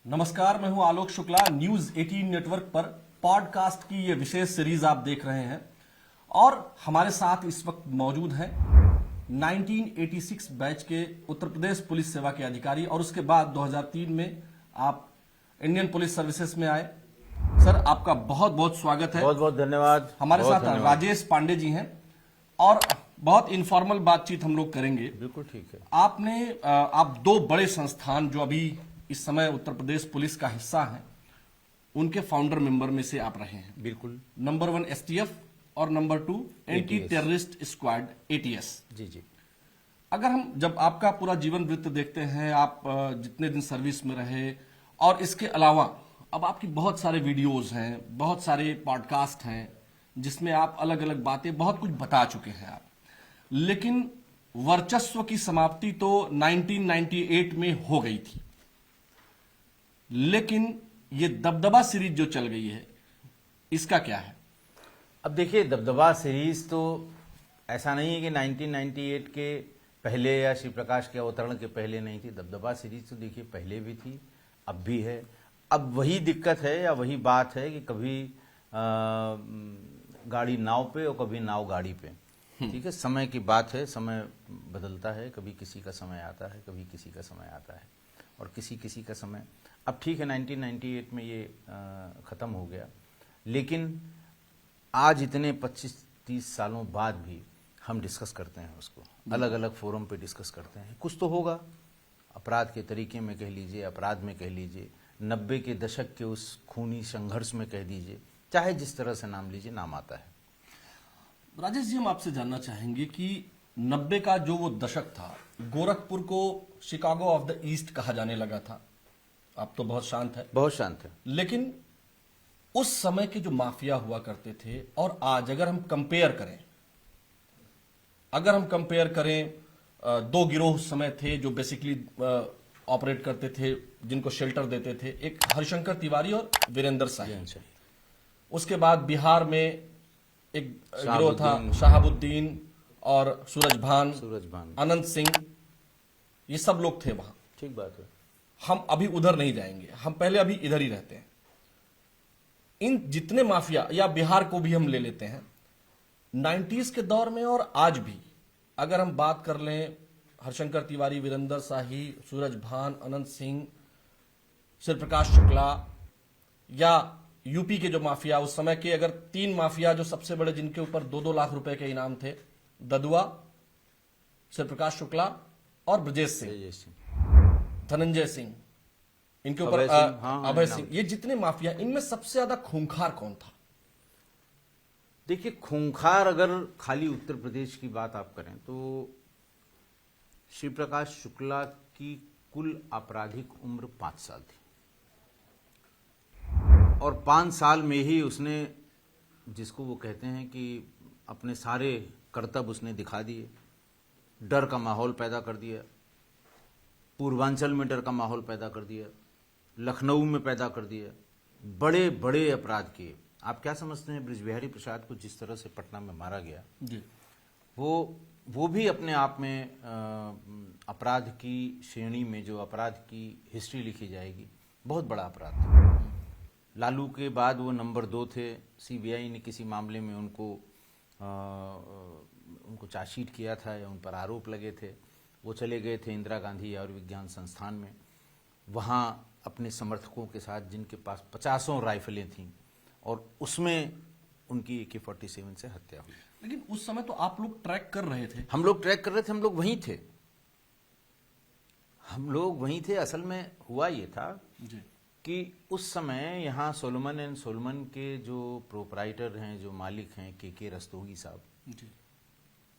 नमस्कार, मैं हूं आलोक शुक्ला। न्यूज 18 नेटवर्क पर पॉडकास्ट की ये विशेष सीरीज आप देख रहे हैं और हमारे साथ इस वक्त मौजूद हैं 1986 बैच के उत्तर प्रदेश पुलिस सेवा के अधिकारी और उसके बाद 2003 में आप इंडियन पुलिस सर्विसेज में आए। सर, आपका बहुत बहुत स्वागत है। बहुत बहुत धन्यवाद। हमारे साथ राजेश पांडे जी हैं और बहुत इनफॉर्मल बातचीत हम लोग करेंगे। बिल्कुल ठीक है। आप दो बड़े संस्थान जो अभी इस समय उत्तर प्रदेश पुलिस का हिस्सा हैं, उनके फाउंडर मेंबर में से आप रहे हैं। बिल्कुल। नंबर 1 एसटीएफ और number 2 anti terrorist squad ATS. जी जी। अगर हम जब आपका पूरा जीवन वृत्त देखते हैं, आप जितने दिन सर्विस में रहे और इसके अलावा अब आपकी बहुत सारे वीडियोस हैं, बहुत सारे पॉडकास्ट हैं जिसमें आप अलग अलग बातें बहुत कुछ बता चुके हैं आप, लेकिन वर्चस्व की समाप्ति तो 1998 में हो गई थी। लेकिन ये दबदबा सीरीज जो चल गई है, इसका क्या है? अब देखिए, दबदबा सीरीज तो ऐसा नहीं है कि 1998 के पहले या शिव प्रकाश के अवतरण के पहले नहीं थी। दबदबा सीरीज तो देखिए पहले भी थी, अब भी है। अब वही दिक्कत है या वही बात है कि कभी गाड़ी नाव पे और कभी नाव गाड़ी पे। ठीक है, समय की बात है, समय बदलता है। कभी किसी का समय आता है, कभी किसी का समय आता है और किसी का समय। अब ठीक है, 1998 में ये ख़त्म हो गया, लेकिन आज इतने 25-30 सालों बाद भी हम डिस्कस करते हैं उसको, अलग अलग फोरम पे डिस्कस करते हैं। कुछ तो होगा, अपराध के तरीके में कह लीजिए, अपराध में कह लीजिए, 90 के दशक के उस खूनी संघर्ष में कह दीजिए, चाहे जिस तरह से नाम लीजिए, नाम आता है। राजेश जी, हम आपसे जानना चाहेंगे कि 90 का जो वो दशक था, गोरखपुर को शिकागो ऑफ द ईस्ट कहा जाने लगा था। आप तो बहुत शांत है। बहुत शांत है। लेकिन उस समय के जो माफिया हुआ करते थे और आज अगर हम कंपेयर करें, दो गिरोह उस समय थे जो बेसिकली ऑपरेट करते थे, जिनको शेल्टर देते थे। एक हरिशंकर तिवारी और वीरेंद्र शाही। उसके बाद बिहार में एक गिरोह था, शहाबुद्दीन और सूरजभान, अनंत सिंह, ये सब लोग थे वहां। ठीक बात है। हम अभी उधर नहीं जाएंगे, हम पहले अभी इधर ही रहते हैं। इन जितने माफिया, या बिहार को भी हम ले लेते हैं, 90s के दौर में और आज भी अगर हम बात कर लें, हरिशंकर तिवारी, वीरेंद्र शाही, सूरजभान, अनंत सिंह, शिवप्रकाश शुक्ला, या यूपी के जो माफिया उस समय के, अगर 3 माफिया जो सबसे बड़े, जिनके ऊपर 2-2 लाख रुपए के इनाम थे, ददुआ, शिवप्रकाश शुक्ला और ब्रजेश सिंह, धनंजय सिंह, इनके ऊपर अभय सिंह, ये जितने माफिया, इनमें सबसे ज्यादा खूंखार कौन था? देखिए, खूंखार अगर खाली उत्तर प्रदेश की बात आप करें तो शिव प्रकाश शुक्ला की कुल आपराधिक उम्र 5 साल थी और 5 साल में ही उसने, जिसको वो कहते हैं कि अपने सारे करतब उसने दिखा दिए, डर का माहौल पैदा कर दिया, पूर्वांचल में डर का माहौल पैदा कर दिया, लखनऊ में पैदा कर दिया, बड़े बड़े अपराध किए। आप क्या समझते हैं, बृजबिहारी प्रसाद को जिस तरह से पटना में मारा गया जी, वो भी अपने आप में अपराध की श्रेणी में, जो अपराध की हिस्ट्री लिखी जाएगी, बहुत बड़ा अपराध था। लालू के बाद वो नंबर 2 थे। सीबीआई ने किसी मामले में उनको चार्जशीट किया था या उन पर आरोप लगे थे। वो चले गए थे इंदिरा गांधी आयुर्विज्ञान संस्थान में, वहाँ अपने समर्थकों के साथ, जिनके पास 50 राइफलें थीं, और उसमें उनकी AK-47 से हत्या हुई। लेकिन उस समय तो आप लोग ट्रैक कर रहे थे। हम लोग ट्रैक कर रहे थे, हम लोग वहीं थे। असल में हुआ ये था जी, कि उस समय यहाँ सोलोमन एंड सोलोमन के जो प्रोपराइटर हैं, जो मालिक हैं, के रस्तोगी साहब,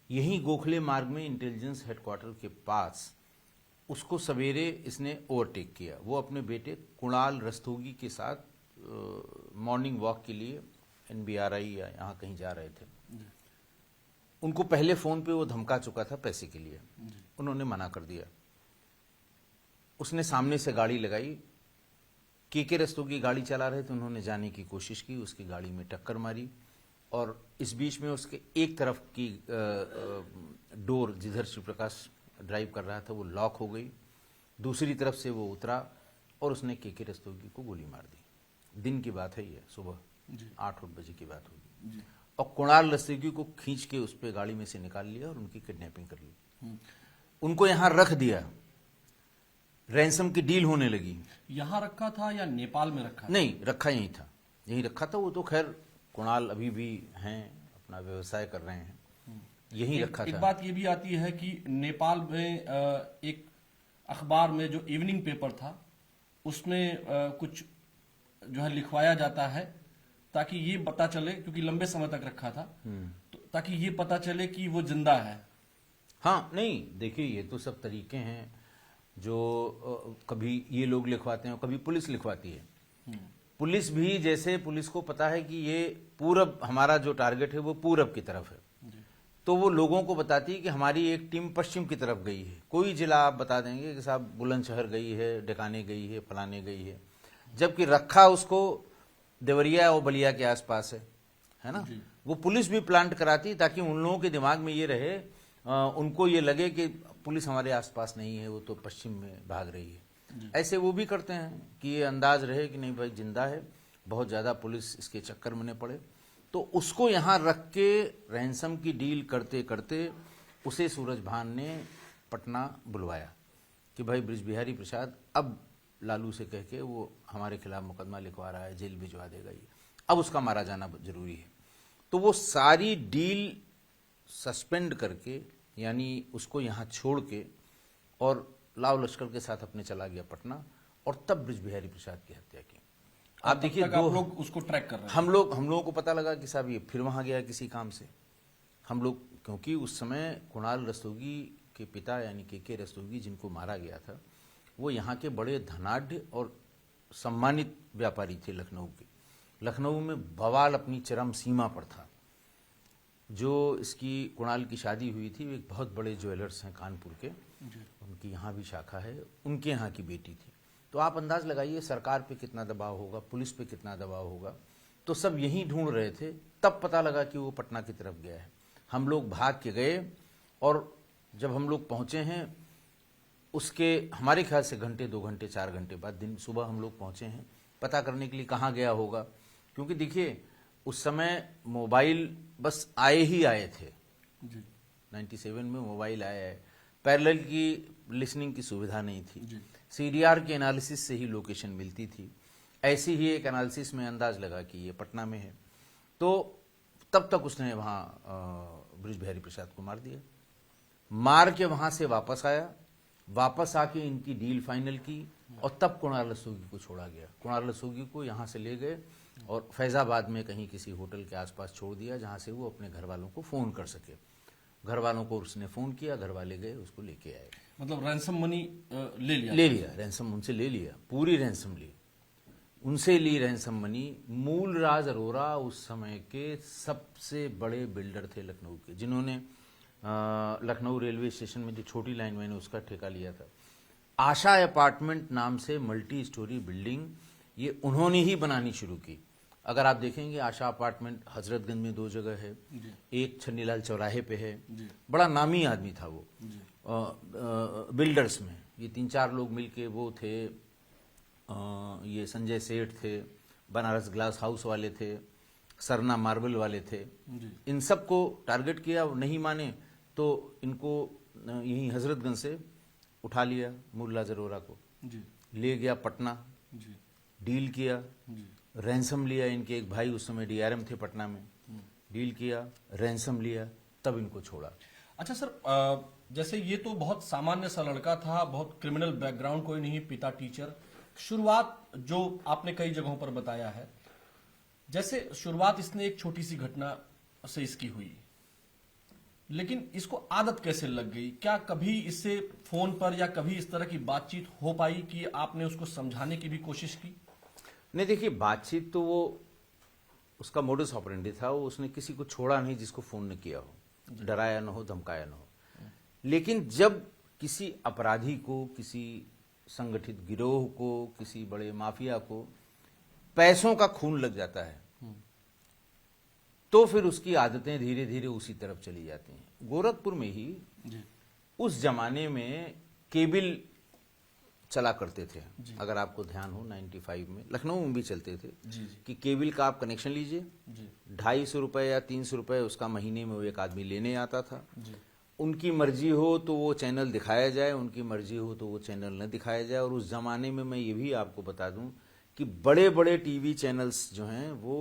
यहीं गोखले मार्ग में इंटेलिजेंस हेडक्वार्टर के पास उसको सवेरे इसने ओवरटेक किया। वो अपने बेटे कुणाल रस्तोगी के साथ मॉर्निंग वॉक के लिए NBRI या यहाँ कहीं जा रहे थे। उनको पहले फोन पे वो धमका चुका था पैसे के लिए, उन्होंने मना कर दिया। उसने सामने से गाड़ी लगाई, के रस्तोगी गाड़ी चला रहे थे, उन्होंने जाने की कोशिश की, उसकी गाड़ी में टक्कर मारी और इस बीच में उसके एक तरफ की डोर, जिधर शिवप्रकाश ड्राइव कर रहा था, वो लॉक हो गई। दूसरी तरफ से वो उतरा और उसने के रस्तोगी को गोली मार दी। दिन की बात है, ये सुबह 8-8 बजे की बात होगी। और कुणाल रस्तोगी को खींच के उस पर गाड़ी में से निकाल लिया और उनकी किडनैपिंग कर ली। उनको यहां रख दिया, रैंसम की डील होने लगी। यहां रखा था या नेपाल में रखा था? नहीं, रखा यहीं था, यहीं रखा था। वो तो खैर कुणाल अभी भी हैं, अपना व्यवसाय कर रहे हैं, यहीं रखा था। एक बात ये भी आती है कि नेपाल में एक अखबार में जो इवनिंग पेपर था उसमें कुछ जो है लिखवाया जाता है ताकि ये पता चले, क्योंकि लंबे समय तक रखा था, तो ताकि ये पता चले कि वो जिंदा है। हाँ, नहीं देखिए, ये तो सब तरीके हैं जो कभी ये लोग लिखवाते हैं और कभी पुलिस लिखवाती है। पुलिस भी, जैसे पुलिस को पता है कि ये पूरब, हमारा जो टारगेट है वो पूरब की तरफ है, तो वो लोगों को बताती है कि हमारी एक टीम पश्चिम की तरफ गई है। कोई जिला आप बता देंगे कि साहब बुलंदशहर गई है, डेकाने गई है, फलाने गई है, जबकि रखा उसको देवरिया और बलिया के आसपास है ना। वो पुलिस भी प्लांट कराती ताकि उन लोगों के दिमाग में ये रहे, उनको ये लगे कि पुलिस हमारे आसपास नहीं है, वो तो पश्चिम में भाग रही है। ऐसे वो भी करते हैं कि ये अंदाज रहे कि नहीं भाई जिंदा है, बहुत ज्यादा पुलिस इसके चक्कर में न पड़े। तो उसको यहां रख के रैंसम की डील करते करते उसे सूरजभान ने पटना बुलवाया कि भाई बृज बिहारी प्रसाद अब लालू से कह के वो हमारे खिलाफ मुकदमा लिखवा रहा है, जेल भिजवा देगा ये, अब उसका मारा जाना जरूरी है। तो वो सारी डील सस्पेंड करके, यानी उसको यहाँ छोड़ के, और लाव लश्कर के साथ अपने चला गया पटना, और तब बृज बिहारी प्रसाद की हत्या की। आप देखिए, आप लोग उसको ट्रैक कर रहे हैं। हम लोगों को पता लगा कि साहब ये फिर वहां गया किसी काम से। हम लोग, क्योंकि उस समय कुणाल रस्तोगी के पिता यानी के रस्तोगी जिनको मारा गया था, वो यहाँ के बड़े धनाढ़ और सम्मानित व्यापारी थे लखनऊ के। लखनऊ में बवाल अपनी चरम सीमा पर था। जो इसकी कुणाल की शादी हुई थी, एक बहुत बड़े ज्वेलर्स हैं कानपुर के, उनकी यहाँ भी शाखा है, उनके यहाँ की बेटी थी। तो आप अंदाज लगाइए सरकार पे कितना दबाव होगा, पुलिस पे कितना दबाव होगा। तो सब यही ढूंढ रहे थे, तब पता लगा कि वो पटना की तरफ गया है। हम लोग भाग के गए, और जब हम लोग पहुंचे हैं उसके हमारे ख्याल से घंटे, 2 घंटे, 4 घंटे बाद, दिन सुबह हम लोग पहुंचे हैं पता करने के लिए कहाँ गया होगा। क्योंकि देखिए उस समय मोबाइल बस आए ही आए थे, 97 में मोबाइल आया है, पैरेलल की लिसनिंग की सुविधा नहीं थी, सीडीआर के एनालिसिस से ही लोकेशन मिलती थी। ऐसी ही एक एनालिसिस में अंदाज लगा कि ये पटना में है, तो तब तक उसने वहां बृज बिहारी प्रसाद को मार दिया। मार के वहां से वापस आया, वापस आके इनकी डील फाइनल की, और तब कुणाल रस्तोगी को छोड़ा गया। कुणाल रस्तोगी को यहां से ले गए और फैजाबाद में कहीं किसी होटल के आसपास छोड़ दिया, जहां से वो अपने घर वालों को फोन कर सके। घर वालों को उसने फोन किया, घर वाले गए, उसको लेके आए। मतलब रैंसम मनी ले लिया रैंसम उनसे ले लिया, पूरी रैंसम ली, उनसे ली रैंसम मनी। मूलराज अरोरा उस समय के सबसे बड़े बिल्डर थे लखनऊ के, जिन्होंने लखनऊ रेलवे स्टेशन में जो छोटी लाइन मैंने उसका ठेका लिया था। आशा अपार्टमेंट नाम से मल्टी स्टोरी बिल्डिंग ये उन्होंने ही बनानी शुरू की। अगर आप देखेंगे आशा अपार्टमेंट हजरतगंज में 2 जगह है, एक छन्नीलाल चौराहे पे है, बड़ा नामी आदमी था वो बिल्डर्स में। ये 3-4 लोग मिलके वो थे, ये संजय सेठ थे, बनारस ग्लास हाउस वाले थे, सरना मार्बल वाले थे, इन सबको टारगेट किया। नहीं माने तो इनको यहीं हजरतगंज से उठा लिया, मूलराज अरोरा को ले गया पटना, डील किया, रैंसम लिया। इनके एक भाई उस समय डीआरएम थे पटना में, डील किया, रैंसम लिया, तब इनको छोड़ा। अच्छा सर, जैसे ये तो बहुत सामान्य सा लड़का था, बहुत क्रिमिनल बैकग्राउंड कोई नहीं, पिता टीचर। शुरुआत जो आपने कई जगहों पर बताया है, जैसे शुरुआत इसने एक छोटी सी घटना से इसकी हुई, लेकिन इसको आदत कैसे लग गई? क्या कभी इससे फोन पर या कभी इस तरह की बातचीत हो पाई कि आपने उसको समझाने की भी कोशिश की? नहीं, देखिए बातचीत तो वो उसका मोडस ऑपरेंडी था, वो उसने किसी को छोड़ा नहीं जिसको फोन न किया हो, डराया न हो, धमकाया न हो। लेकिन जब किसी अपराधी को, किसी संगठित गिरोह को, किसी बड़े माफिया को पैसों का खून लग जाता है, तो फिर उसकी आदतें धीरे धीरे उसी तरफ चली जाती हैं। गोरखपुर में ही उस जमाने में केबिल चला करते थे। अगर आपको ध्यान हो 95 में लखनऊ में भी चलते थे जी कि केबल का आप कनेक्शन लीजिए, जी 250 या 300 उसका महीने में वो एक आदमी लेने आता था। जी उनकी मर्जी हो तो वो चैनल दिखाया जाए, उनकी मर्जी हो तो वो चैनल न दिखाया जाए। और उस जमाने में मैं ये भी आपको बता दूं कि बड़े बड़े टीवी चैनल्स जो हैं वो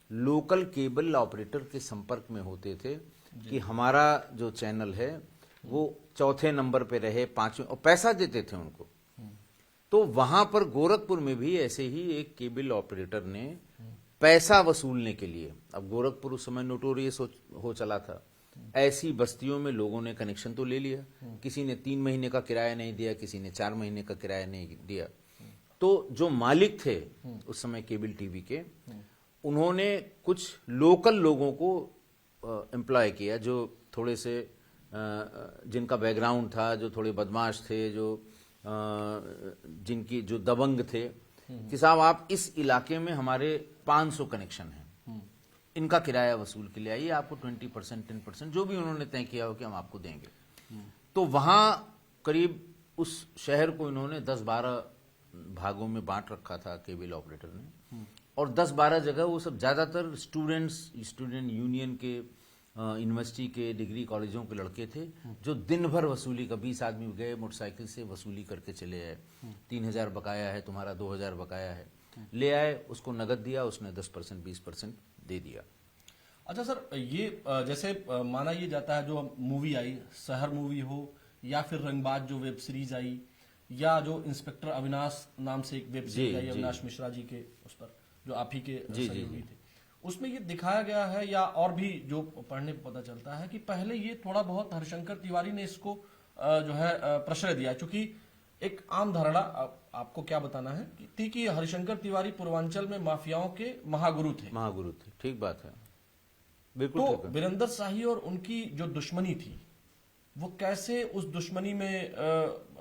लोकल केबल ऑपरेटर के संपर्क में होते थे कि हमारा जो चैनल है वो चौथे नंबर पे रहे, पांचवें, और पैसा देते थे उनको। तो वहां पर गोरखपुर में भी ऐसे ही एक केबल ऑपरेटर ने पैसा वसूलने के लिए, अब गोरखपुर उस समय नोटोरियस हो चला था, ऐसी बस्तियों में लोगों ने कनेक्शन तो ले लिया, किसी ने 3 महीने का किराया नहीं दिया, किसी ने 4 महीने का किराया नहीं दिया। तो जो मालिक थे उस समय केबल टीवी के, उन्होंने कुछ लोकल लोगों को एम्प्लॉय किया, जो थोड़े से जिनका बैकग्राउंड था, जो थोड़े बदमाश थे, जो जिनकी जो दबंग थे, कि साहब आप इस इलाके में हमारे 500 कनेक्शन हैं, इनका किराया वसूल के लिए आइए, आपको 20% 10% जो भी उन्होंने तय किया हो कि हम आपको देंगे। तो वहां करीब उस शहर को इन्होंने 10-12 भागों में बांट रखा था केबल ऑपरेटर ने, और 10-12 जगह वो सब ज्यादातर स्टूडेंट यूनियन के, यूनिवर्सिटी के, डिग्री कॉलेजों के लड़के थे, जो दिन भर वसूली का 20 आदमी गए मोटरसाइकिल से वसूली करके चले आए। 3000 बकाया है तुम्हारा, 2000 बकाया है, ले आए, उसको नगद दिया, उसने 10% 20% दे दिया। अच्छा सर, ये जैसे माना ये जाता है जो मूवी आई, शहर मूवी हो या फिर रंगबाज जो वेब सीरीज आई, या जो इंस्पेक्टर अविनाश नाम से एक वेब सीरीज आई अविनाश मिश्रा जी के, उस पर जो आप ही के सहयोगी थे, उसमें ये दिखाया गया है, या और भी जो पढ़ने को पता चलता है कि पहले ये थोड़ा बहुत हरिशंकर तिवारी ने इसको जो है प्रश्रय दिया, क्योंकि एक आम धारणा आपको क्या बताना है थी कि हरिशंकर तिवारी पूर्वांचल में माफियाओं के महागुरु थे। ठीक बात है, बिल्कुल। तो वीरेंद्र शाही और उनकी जो दुश्मनी थी, वो कैसे उस दुश्मनी में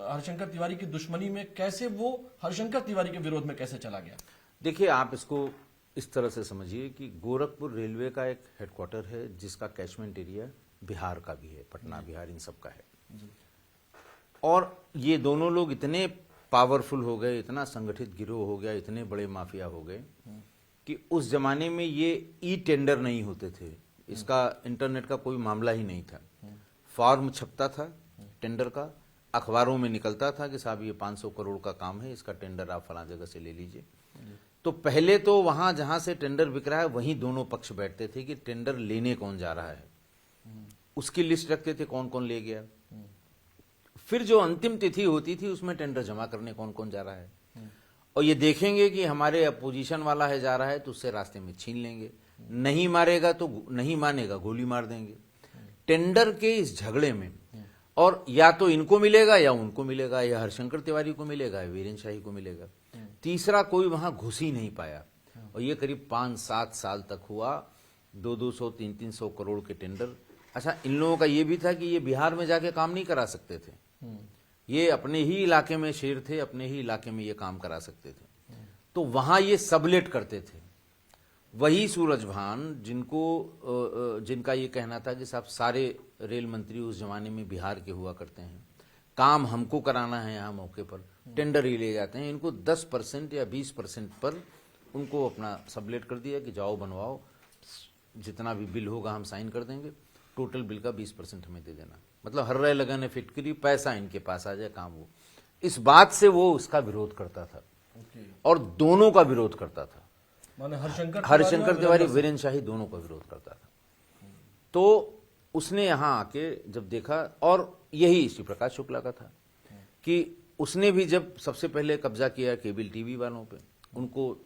हरिशंकर तिवारी की दुश्मनी में कैसे वो हरिशंकर तिवारी के विरोध में कैसे चला गया? देखिए, आप इसको इस तरह से समझिए कि गोरखपुर रेलवे का एक हेडक्वार्टर है जिसका कैचमेंट एरिया बिहार का भी है, पटना बिहार इन सब का है। और ये दोनों लोग इतने पावरफुल हो गए, इतना संगठित गिरोह हो गया, इतने बड़े माफिया हो गए कि उस जमाने में ये ई टेंडर नहीं होते थे, इसका इंटरनेट का कोई मामला ही नहीं था। फॉर्म छपता था टेंडर का, अखबारों में निकलता था कि साहब ये 500 करोड़ का काम है, इसका टेंडर आप फला जगह से ले लीजिए। तो पहले तो वहां जहां से टेंडर बिक रहा है वहीं दोनों पक्ष बैठते थे कि टेंडर लेने कौन जा रहा है, उसकी लिस्ट रखते थे कौन कौन ले गया। फिर जो अंतिम तिथि होती थी उसमें टेंडर जमा करने कौन कौन जा रहा है, और ये देखेंगे कि हमारे अपोजिशन वाला है जा रहा है तो उससे रास्ते में छीन लेंगे, नहीं मारेगा तो नहीं मानेगा गोली मार देंगे। टेंडर के इस झगड़े में, और या तो इनको मिलेगा या उनको मिलेगा, या हरिशंकर तिवारी को मिलेगा या वीरेंद्र शाही को मिलेगा, तीसरा कोई वहां घुस ही नहीं पाया। और ये करीब 5-7 साल तक हुआ, 200-200 300-300 करोड़ के टेंडर। अच्छा, इन लोगों का ये भी था कि ये बिहार में जाके काम नहीं करा सकते थे, ये अपने ही इलाके में शेर थे, अपने ही इलाके में ये काम करा सकते थे, तो वहां ये सबलेट करते थे। वही सूरजभान जिनका ये कहना था कि साहब सारे रेल मंत्री उस जमाने में बिहार के हुआ करते हैं, काम हमको कराना है यहाँ मौके पर, टेंडर ही ले जाते हैं, इनको 10% या 20% पर उनको अपना सबलेट कर दिया कि जाओ बनवाओ, जितना भी बिल होगा हम साइन कर देंगे, टोटल बिल का 20% हमें दे देना, मतलब हर रहे लगाने फिटकरी, पैसा इनके पास आ जाए, काम हो। इस बात से वो उसका विरोध करता था, और दोनों का विरोध करता था, माने हरिशंकर तिवारी वीरेंद्र शाही दोनों का विरोध करता था। तो उसने यहां आके जब देखा, और यही श्री प्रकाश शुक्ला का था कि उसने भी जब सबसे पहले कब्जा किया केबल टीवी वालों पे, उनको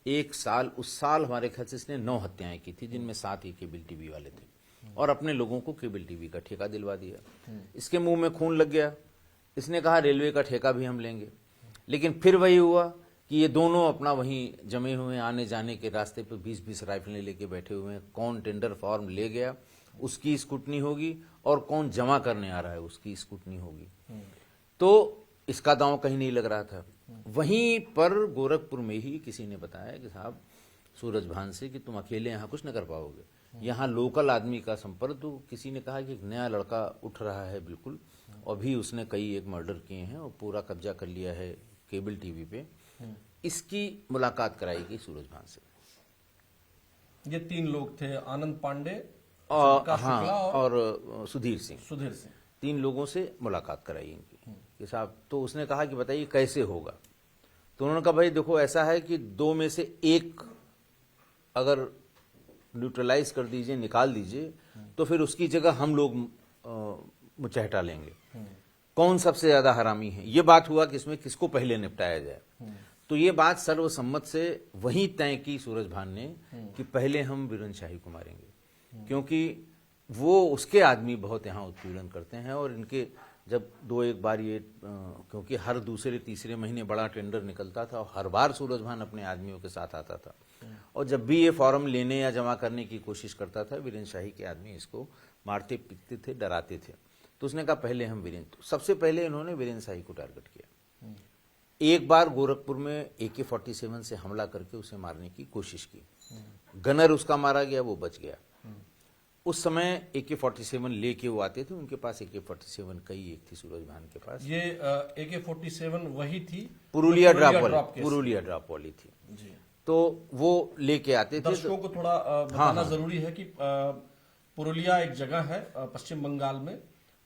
एक साल, उस साल हमारे ख्याल से इसने 9 हत्याएं की थी, जिनमें 7 ही केबल टीवी वाले थे, और अपने लोगों को केबल टीवी का ठेका दिलवा दिया। इसके मुंह में खून लग गया, इसने कहा रेलवे का ठेका भी हम लेंगे। लेकिन फिर वही हुआ कि ये दोनों अपना वहीं जमे हुए आने जाने के रास्ते पे 20-20 राइफलें लेके बैठे हुए हैं, कौन टेंडर फॉर्म ले गया उसकी स्क्रूटनी होगी, और कौन जमा करने आ रहा है उसकी स्क्रूटनी होगी। तो इसका दांव कहीं नहीं लग रहा था। वहीं पर गोरखपुर में ही किसी ने बताया कि साहब सूरजभान से कि तुम अकेले यहाँ कुछ न कर पाओगे, यहाँ लोकल आदमी का संपर्क। तो किसी ने कहा कि एक नया लड़का उठ रहा है बिल्कुल, और भी उसने कई एक मर्डर किए हैं और पूरा कब्जा कर लिया है केबल टीवी पे। इसकी मुलाकात कराई गई सूरजभान से। ये 3 लोग थे, आनंद पांडे, और प्रकाश हाँ, शुक्ला और सुधीर सिंह, सुधीर सिंह। 3 लोगों से मुलाकात कराई इनकी कि साहब। तो उसने कहा कि बताइए कैसे होगा। तो उन्होंने कहा भाई देखो ऐसा है कि 2 में से 1 अगर न्यूट्रलाइज कर दीजिए, निकाल दीजिए, तो फिर उसकी जगह हम लोग मुचहटा लेंगे। कौन सबसे ज्यादा हरामी है, ये बात हुआ कि इसमें किसको पहले निपटाया जाए। तो ये बात सर्वसम्मत से वहीं तय की सूरजभान ने कि पहले हम वीरेंद्र शाही को मारेंगे, क्योंकि वो उसके आदमी बहुत यहाँ उत्पीड़न करते हैं। और इनके जब 2-1 बार ये क्योंकि हर दूसरे तीसरे महीने बड़ा टेंडर निकलता था और हर बार सूरजभान अपने आदमियों के साथ आता था, और जब भी ये फॉर्म लेने या जमा करने की कोशिश करता था, वीरेंद्र शाही के आदमी इसको मारते पीटते थे, डराते थे। तो उसने कहा पहले हम वीरेंद्र। सबसे पहले इन्होंने वीरेंद्र शाही को टारगेट किया। एक बार गोरखपुर में AK-47 से हमला करके उसे मारने की कोशिश की। गनर उसका मारा गया, वो बच गया। उस समय AK-47 लेके वो आते थे, उनके पास AK-47 कई एक थी सूरजभान के पास। ये AK-47 वही थी, पुरुलिया जो ड्रॉप वाली थी जी। तो वो लेके आते थे। दर्शकों को थोड़ा बताना जरूरी है कि पुरुलिया एक जगह है पश्चिम बंगाल में,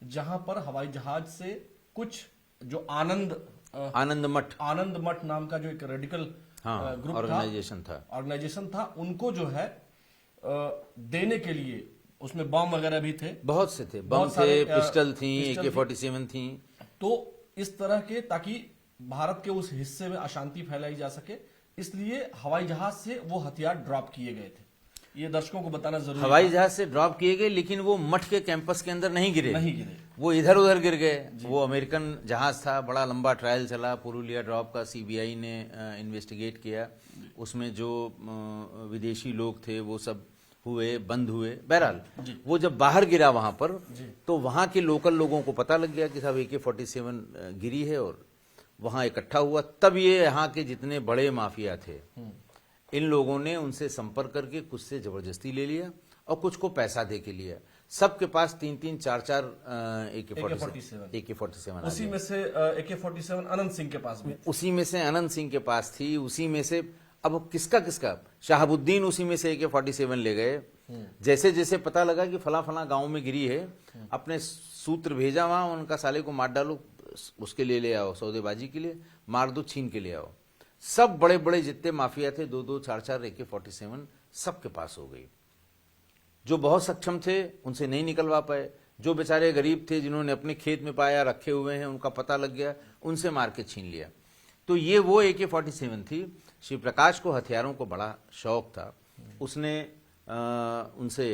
जहां पर हवाई जहाज से कुछ जो आनंद मठ नाम का जो एक रेडिकल ग्रुप ऑर्गेनाइजेशन था, उनको जो है देने के लिए उसमें बम वगैरह भी थे, बहुत से थे, बम थे, पिस्टल थी, AK-47 थी। तो इस तरह के, ताकि भारत के उस हिस्से में अशांति फैलाई जा सके, इसलिए हवाई जहाज से वो हथियार ड्रॉप किए गए थे। ये दर्शकों को बताना जरूरी है। हवाई जहाज से ड्रॉप किए गए, लेकिन वो मठ के कैंपस के अंदर नहीं गिरे, वो इधर उधर गिर गए। वो अमेरिकन जहाज था, बड़ा लंबा ट्रायल चला पुरुलिया ड्रॉप का, CBI ने इन्वेस्टिगेट किया। उसमें जो विदेशी लोग थे वो सब बंद हुए। बहरहाल वो जब बाहर गिरा वहां पर, तो वहां के लोकल लोगों को पता लग गया कि साहब AK-47 गिरी है, और वहां इकट्ठा हुआ। तब ये यहाँ के जितने बड़े माफिया थे, इन लोगों ने उनसे संपर्क करके कुछ से जबरदस्ती ले लिया और कुछ को पैसा दे के लिया। सबके पास 3-3, 4-4 AK-47 उसी में से AK-47 अनंत सिंह के पास भी, उसी में से अनंत सिंह के पास थी। उसी में से अब किसका शहाबुद्दीन उसी में से AK-47 ले गए। जैसे जैसे पता लगा कि फला फला गांव में गिरी है, अपने सूत्र भेजा वहां, उनका साले को मार डालो, उसके लिए ले आओ, सौदेबाजी के लिए मार दो, छीन के ले आओ। सब बड़े बड़े जितने माफिया थे, 2-2, 4-4 AK-47 सबके पास हो गई। जो बहुत सक्षम थे उनसे नहीं निकलवा पाए, जो बेचारे गरीब थे, जिन्होंने अपने खेत में पाया रखे हुए हैं, उनका पता लग गया, उनसे मार के छीन लिया। तो ये वो AK-47 थी। श्री प्रकाश को हथियारों को बड़ा शौक था। उसने उनसे,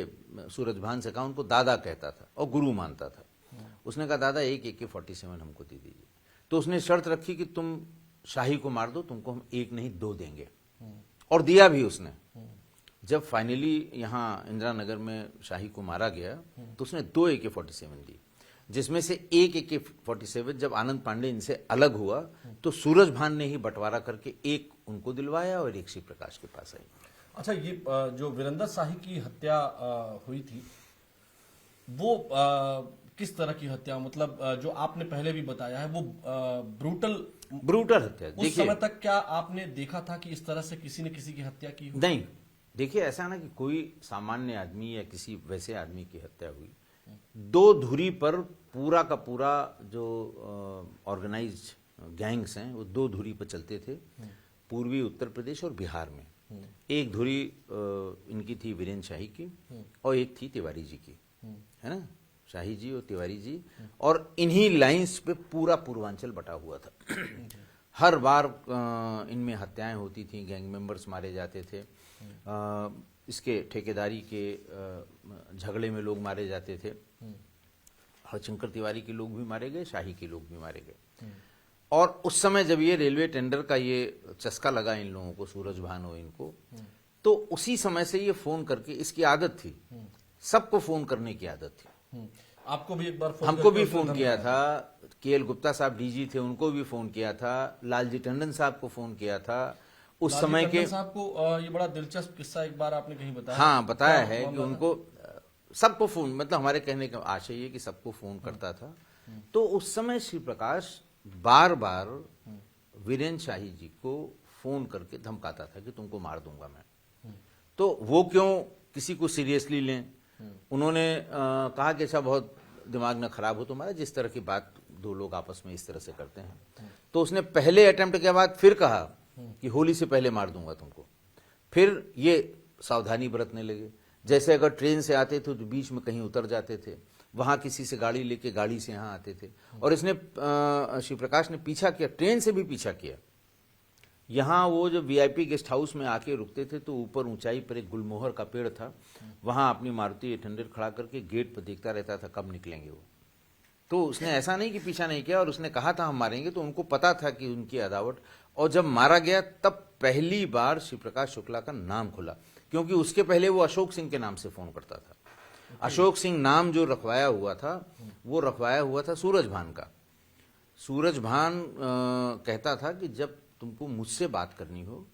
सूरजभान से कहा, उनको दादा कहता था और गुरु मानता था। उसने कहा दादा एक AK-47 हमको दे दीजिए। तो उसने शर्त रखी कि तुम शाही को मार दो, तुमको हम 1 नहीं 2 देंगे, और दिया भी उसने। जब फाइनली यहाँ इंदिरा नगर में शाही को मारा गया, तो उसने 2 AK-47 दी, जिसमें से एक AK-47 जब आनंद पांडे इनसे अलग हुआ, तो सूरजभान ने ही बंटवारा करके 1 उनको दिलवाया और 1 श्री प्रकाश के पास आई। अच्छा, ये जो वीरेंद्र शाही की हत्या हुई थी, वो किस तरह की हत्या, मतलब जो आपने पहले भी बताया है, वो ब्रूटल हत्या। उस समय तक क्या आपने देखा था कि इस तरह से किसी ने किसी की हत्या की हो? नहीं, देखिए ऐसा ना कि कोई सामान्य आदमी या किसी वैसे आदमी की हत्या हुई। 2 धुरी पर पूरा का पूरा जो ऑर्गेनाइज्ड गैंग्स हैं, वो 2 धुरी पर चलते थे, पूर्वी उत्तर प्रदेश और बिहार में। एक धुरी इनकी थी वीरेंद्र शाही की, और एक थी तिवारी जी की, है ना, शाही जी और तिवारी जी। और इन्हीं लाइंस पे पूरा पूर्वांचल बटा हुआ था। हर बार इनमें हत्याएं होती थी, गैंग मेंबर्स मारे जाते थे। इसके ठेकेदारी के झगड़े में लोग मारे जाते थे। हरशंकर तिवारी के लोग भी मारे गए, शाही के लोग भी मारे गए। और उस समय जब ये रेलवे टेंडर का ये चस्का लगा इन लोगों को, सूरजभान हो इनको, तो उसी समय से ये फोन करके, इसकी आदत थी, सबको फोन करने की आदत थी। आपको भी एक बार फोन, हमको भी फोन किया था। KL गुप्ता साहब DG थे, उनको भी फोन किया था। लालजी टंडन साहब को फोन किया था। उस समय के साहब को ये बड़ा दिलचस्प किस्सा एक बार आपने कहीं बताया। हाँ, बताया है कि उनको सबको फोन, मतलब हमारे कहने का आशय ये कि सबको फोन करता था। तो उस समय श्री प्रकाश बार बार वीरेंद्र शाही जी को फोन करके धमकाता था कि तुमको मार दूंगा मैं। तो वो क्यों किसी को सीरियसली लें? उन्होंने कहा कि ऐसा बहुत दिमाग न खराब हो तुम्हारा, जिस तरह की बात दो लोग आपस में इस तरह से करते हैं। तो उसने पहले अटेम्प्ट के बाद फिर कहा कि होली से पहले मार दूंगा तुमको। फिर ये सावधानी बरतने लगे, जैसे अगर ट्रेन से आते थे तो बीच में कहीं उतर जाते थे, वहां किसी से गाड़ी लेके गाड़ी से यहां आते थे। और इसने श्री प्रकाश ने पीछा किया, ट्रेन से भी पीछा किया। यहाँ वो जो वीआईपी गेस्ट हाउस में आके रुकते थे तो ऊपर ऊंचाई पर एक गुलमोहर का पेड़ था, वहां अपनी मारुति 800 खड़ा करके गेट पर देखता रहता था कब निकलेंगे वो। तो उसने ऐसा नहीं कि पीछा नहीं किया, और उसने कहा था हम मारेंगे, तो उनको पता था कि उनकी अदावट। और जब मारा गया तब पहली बार श्री प्रकाश शुक्ला का नाम खुला, क्योंकि उसके पहले वो अशोक सिंह के नाम से फोन करता था। अशोक सिंह नाम जो रखवाया हुआ था वो रखवाया हुआ था सूरजभान का। सूरजभान कहता था कि जब तुमको मुझसे बात करनी हो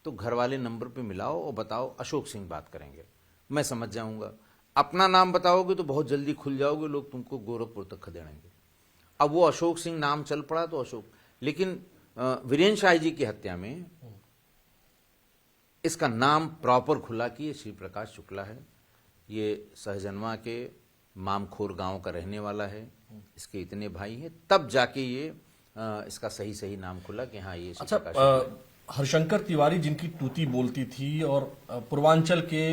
तो घर वाले नंबर पे मिलाओ और बताओ अशोक सिंह बात करेंगे, मैं समझ जाऊंगा। अपना नाम बताओगे तो बहुत जल्दी खुल जाओगे, लोग तुमको गोरखपुर तक खदेड़ेंगे। अब वो अशोक सिंह नाम चल पड़ा तो अशोक, लेकिन वीरेंद्र शाही जी की हत्या में इसका नाम प्रॉपर खुला कि ये श्री प्रकाश शुक्ला है, ये सहजनवा के मामखोर गांव का रहने वाला है, इसके इतने भाई हैं। तब जाके ये इसका सही नाम खुला कि हाँ ये श्री प्रकाश शुक्ला है। हरशंकर तिवारी जिनकी तूती बोलती थी और पूर्वांचल के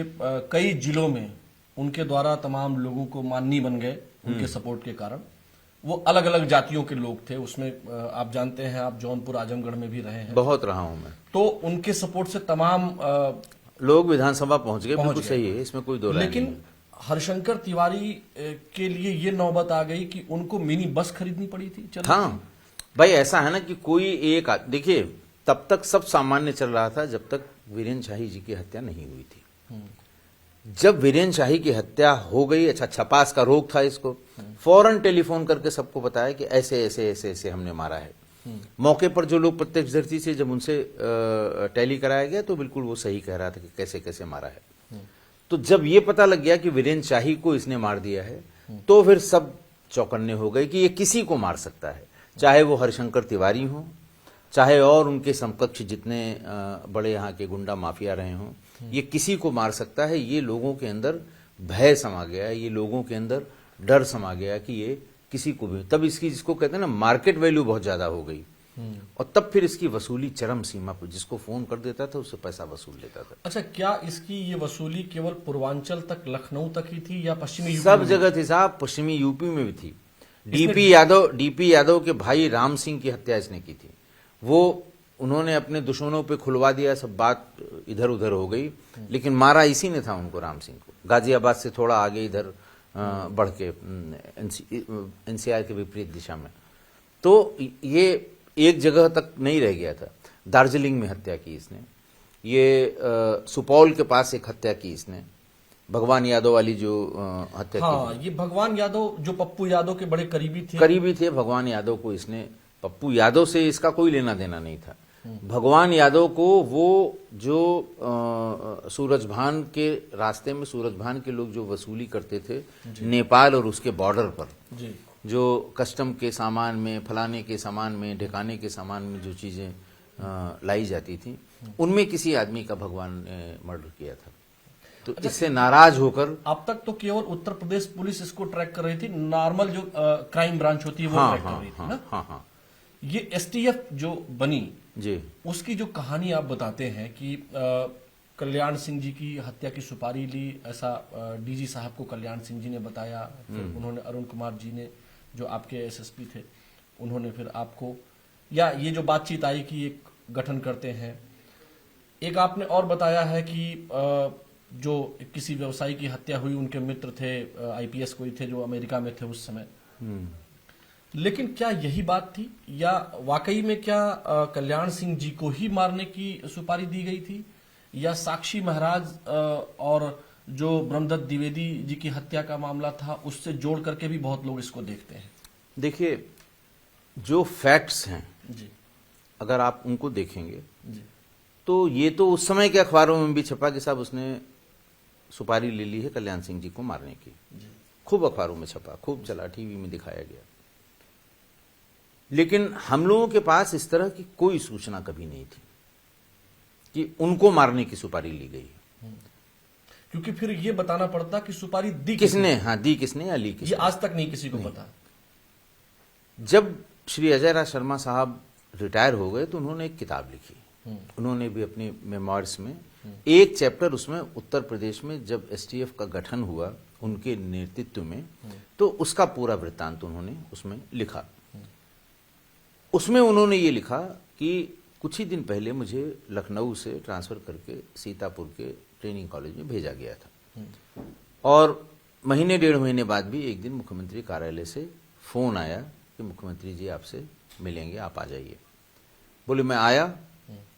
कई जिलों में उनके द्वारा तमाम लोगों को माननी बन गए उनके सपोर्ट के कारण। वो अलग अलग जातियों के लोग थे उसमें, आप जानते हैं, आप जौनपुर आजमगढ़ में भी रहे हैं। बहुत रहा हूं मैं। तो उनके सपोर्ट से तमाम लोग विधानसभा पहुंच गए, बिल्कुल सही है, इसमें कोई दो राय नहीं। लेकिन हरशंकर तिवारी के लिए ये नौबत आ गई कि उनको मिनी बस खरीदनी पड़ी थी। चलो हाँ भाई, ऐसा है ना कि कोई एक देखिए, तब तक सब सामान्य चल रहा था जब तक वीरेंद्र शाही जी की हत्या नहीं हुई थी। जब वीरेंद्र शाही की हत्या हो गई, अच्छा छपास का रोग था इसको, फौरन टेलीफोन करके सबको बताया कि ऐसे ऐसे ऐसे ऐसे हमने मारा है। मौके पर जो लोग प्रत्यक्षदर्शी से जब उनसे टैली कराया गया तो बिल्कुल वो सही कह रहा था कि कैसे कैसे मारा है। तो जब ये पता लग गया कि वीरेंद्र शाही को इसने मार दिया है तो फिर सब चौकन्ने हो गए कि ये किसी को मार सकता है, चाहे वो हरशंकर तिवारी हो, चाहे और उनके समकक्ष जितने बड़े यहाँ के गुंडा माफिया रहे हों, ये किसी को मार सकता है। ये लोगों के अंदर भय समा गया, ये लोगों के अंदर डर समा गया कि ये किसी को भी, तब इसकी जिसको कहते हैं ना मार्केट वैल्यू बहुत ज्यादा हो गई। और तब फिर इसकी वसूली चरम सीमा पर, जिसको फोन कर देता था उससे पैसा वसूल लेता था। अच्छा, क्या इसकी ये वसूली केवल पूर्वांचल तक, लखनऊ तक ही थी या पश्चिमी यूपी सब जगह थी साहब, पश्चिमी यूपी में भी थी। डीपी यादव के भाई राम सिंह की हत्या इसने की थी। वो उन्होंने अपने दुश्मनों पे खुलवा दिया, सब बात इधर उधर हो गई, लेकिन मारा इसी ने था उनको, राम सिंह को। गाजियाबाद से थोड़ा आगे इधर बढ़ के एनसीआर के विपरीत दिशा में। तो ये एक जगह तक नहीं रह गया था। दार्जिलिंग में हत्या की इसने, ये सुपौल के पास एक हत्या की इसने, भगवान यादव वाली जो हत्या की। ये भगवान यादव जो पप्पू यादव के बड़े करीबी थे भगवान यादव को इसने, पप्पू यादव से इसका कोई लेना देना नहीं था। भगवान यादव को वो जो सूरजभान के रास्ते में सूरजभान के लोग जो वसूली करते थे नेपाल और उसके बॉर्डर पर, जो कस्टम के सामान में, फलाने के सामान में, ढिकाने के सामान में जो चीजें लाई जाती थी, उनमें किसी आदमी का भगवान ने मर्डर किया था। तो इससे नाराज होकर अब तक तो केवल उत्तर प्रदेश पुलिस इसको ट्रैक कर रही थी, नॉर्मल जो क्राइम ब्रांच होती है वो ट्रैक कर रही थी ना। हाँ। ये एसटीएफ जो बनी जी, उसकी जो कहानी आप बताते हैं कि कल्याण सिंह जी की हत्या की सुपारी ली, ऐसा डीजी साहब को कल्याण सिंह जी ने बताया, फिर उन्होंने अरुण कुमार जी ने जो आपके एसएसपी थे उन्होंने फिर आपको, या ये जो बातचीत आई कि एक गठन करते हैं। एक आपने और बताया है कि जो किसी व्यवसायी की हत्या हुई, उनके मित्र थे, आईपीएस कोई थे जो अमेरिका में थे उस समय। लेकिन क्या यही बात थी, या वाकई में क्या कल्याण सिंह जी को ही मारने की सुपारी दी गई थी, या साक्षी महाराज और जो ब्रह्मदत्त द्विवेदी जी की हत्या का मामला था उससे जोड़ करके भी बहुत लोग इसको देखते हैं? देखिए, जो फैक्ट्स हैं जी, अगर आप उनको देखेंगे जी, तो ये तो उस समय के अखबारों में भी छपा कि साहब उसने सुपारी ले ली है कल्याण सिंह जी को मारने की। खूब अखबारों में छपा, खूब चला, टीवी में दिखाया गया। लेकिन हम लोगों के पास इस तरह की कोई सूचना कभी नहीं थी कि उनको मारने की सुपारी ली गई है। क्योंकि फिर ये बताना पड़ता कि सुपारी दी किसने, हाँ, दी किसने या ली ये किसने, आज तक नहीं किसी को पता। जब श्री अजय राज शर्मा साहब रिटायर हो गए तो उन्होंने एक किताब लिखी। उन्होंने भी अपनी मेमोइर्स में एक चैप्टर उसमें उत्तर प्रदेश में जब एसटीएफ का गठन हुआ उनके नेतृत्व में, तो उसका पूरा वृत्तांत उन्होंने उसमें लिखा। उसमें उन्होंने ये लिखा कि कुछ ही दिन पहले मुझे लखनऊ से ट्रांसफर करके सीतापुर के ट्रेनिंग कॉलेज में भेजा गया था, और महीने डेढ़ महीने बाद भी एक दिन मुख्यमंत्री कार्यालय से फोन आया कि मुख्यमंत्री जी आपसे मिलेंगे, आप आ जाइए। बोले मैं आया,